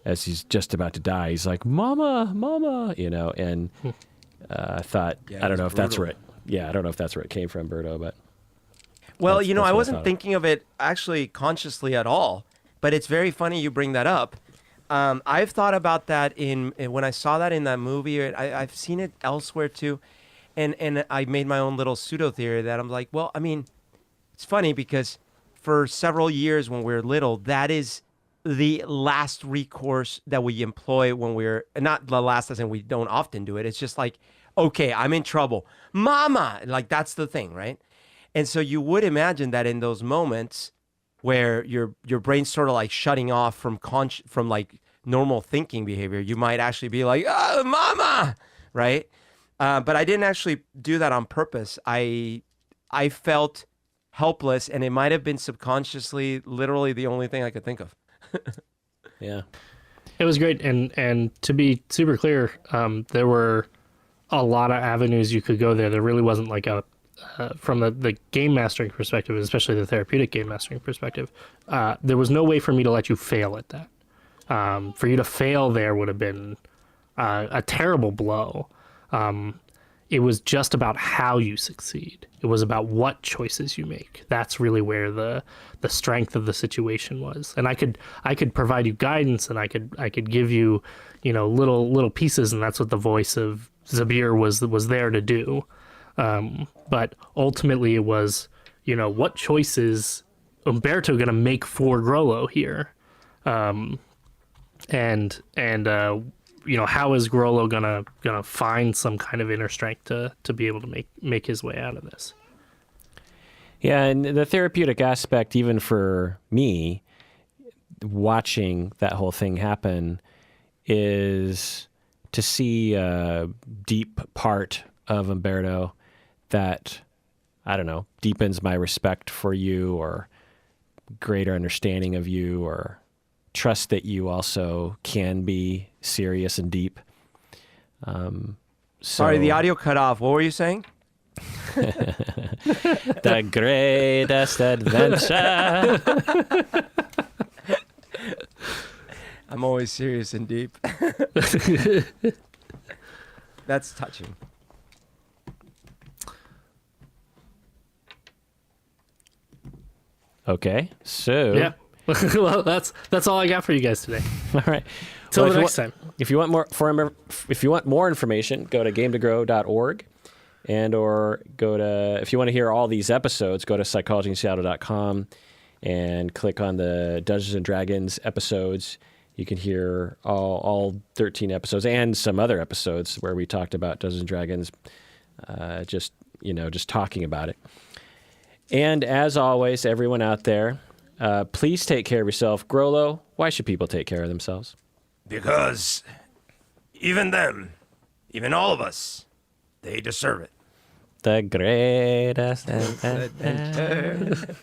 as he's just about to die, he's like, "Mama, mama," and. I thought, Yeah, I don't it know was if that's brutal. I don't know if that's where it came from, Berto, but. Well, That's I what I wasn't thought. thinking of it actually consciously at all, but it's very funny you bring that up. I've thought about that when I saw that in that movie. I've seen it elsewhere too, and I made my own little pseudo theory that I'm like, well, I mean, it's funny because for several years when we were little, that is the last recourse that we employ when we're not the last, as in we don't often do it. It's just like, okay, I'm in trouble, mama. Like, that's the thing, right? And so you would imagine that in those moments where your brain's sort of like shutting off from like normal thinking behavior, you might actually be like, oh, mama, right? But I didn't actually do that on purpose. I felt helpless, and it might have been subconsciously literally the only thing I could think of. Yeah. It was great, and to be super clear, there were a lot of avenues you could go there. There really wasn't like a from the game mastering perspective, especially the therapeutic game mastering perspective. There was no way for me to let you fail at that. For you to fail there would have been a terrible blow. It was just about how you succeed. It was about what choices you make. That's really where the strength of the situation was. And I could provide you guidance, and I could give you, little pieces, and that's what the voice of Zabir was there to do. But ultimately, it was, what choices Umberto going to make for Grollo here, and how is Grollo gonna find some kind of inner strength to be able to make his way out of this? Yeah, and the therapeutic aspect, even for me, watching that whole thing happen, is to see a deep part of Umberto that, I don't know, deepens my respect for you, or greater understanding of you, or trust that you also can be serious and deep. Sorry, the audio cut off. What were you saying? The greatest adventure. I'm always serious and deep. That's touching. Okay, so Yeah. Well, that's all I got for you guys today. all right. Till Well, the next time. If you want more information, go to gametogrowth.org, and or if you want to hear all these episodes, go to psychologyinseattle.com and click on the Dungeons and Dragons episodes. You can hear all 13 episodes and some other episodes where we talked about Dungeons and Dragons, just talking about it. And as always, everyone out there, please take care of yourself. Grollo, why should people take care of themselves? Because even them, even all of us, they deserve it. The greatest adventure.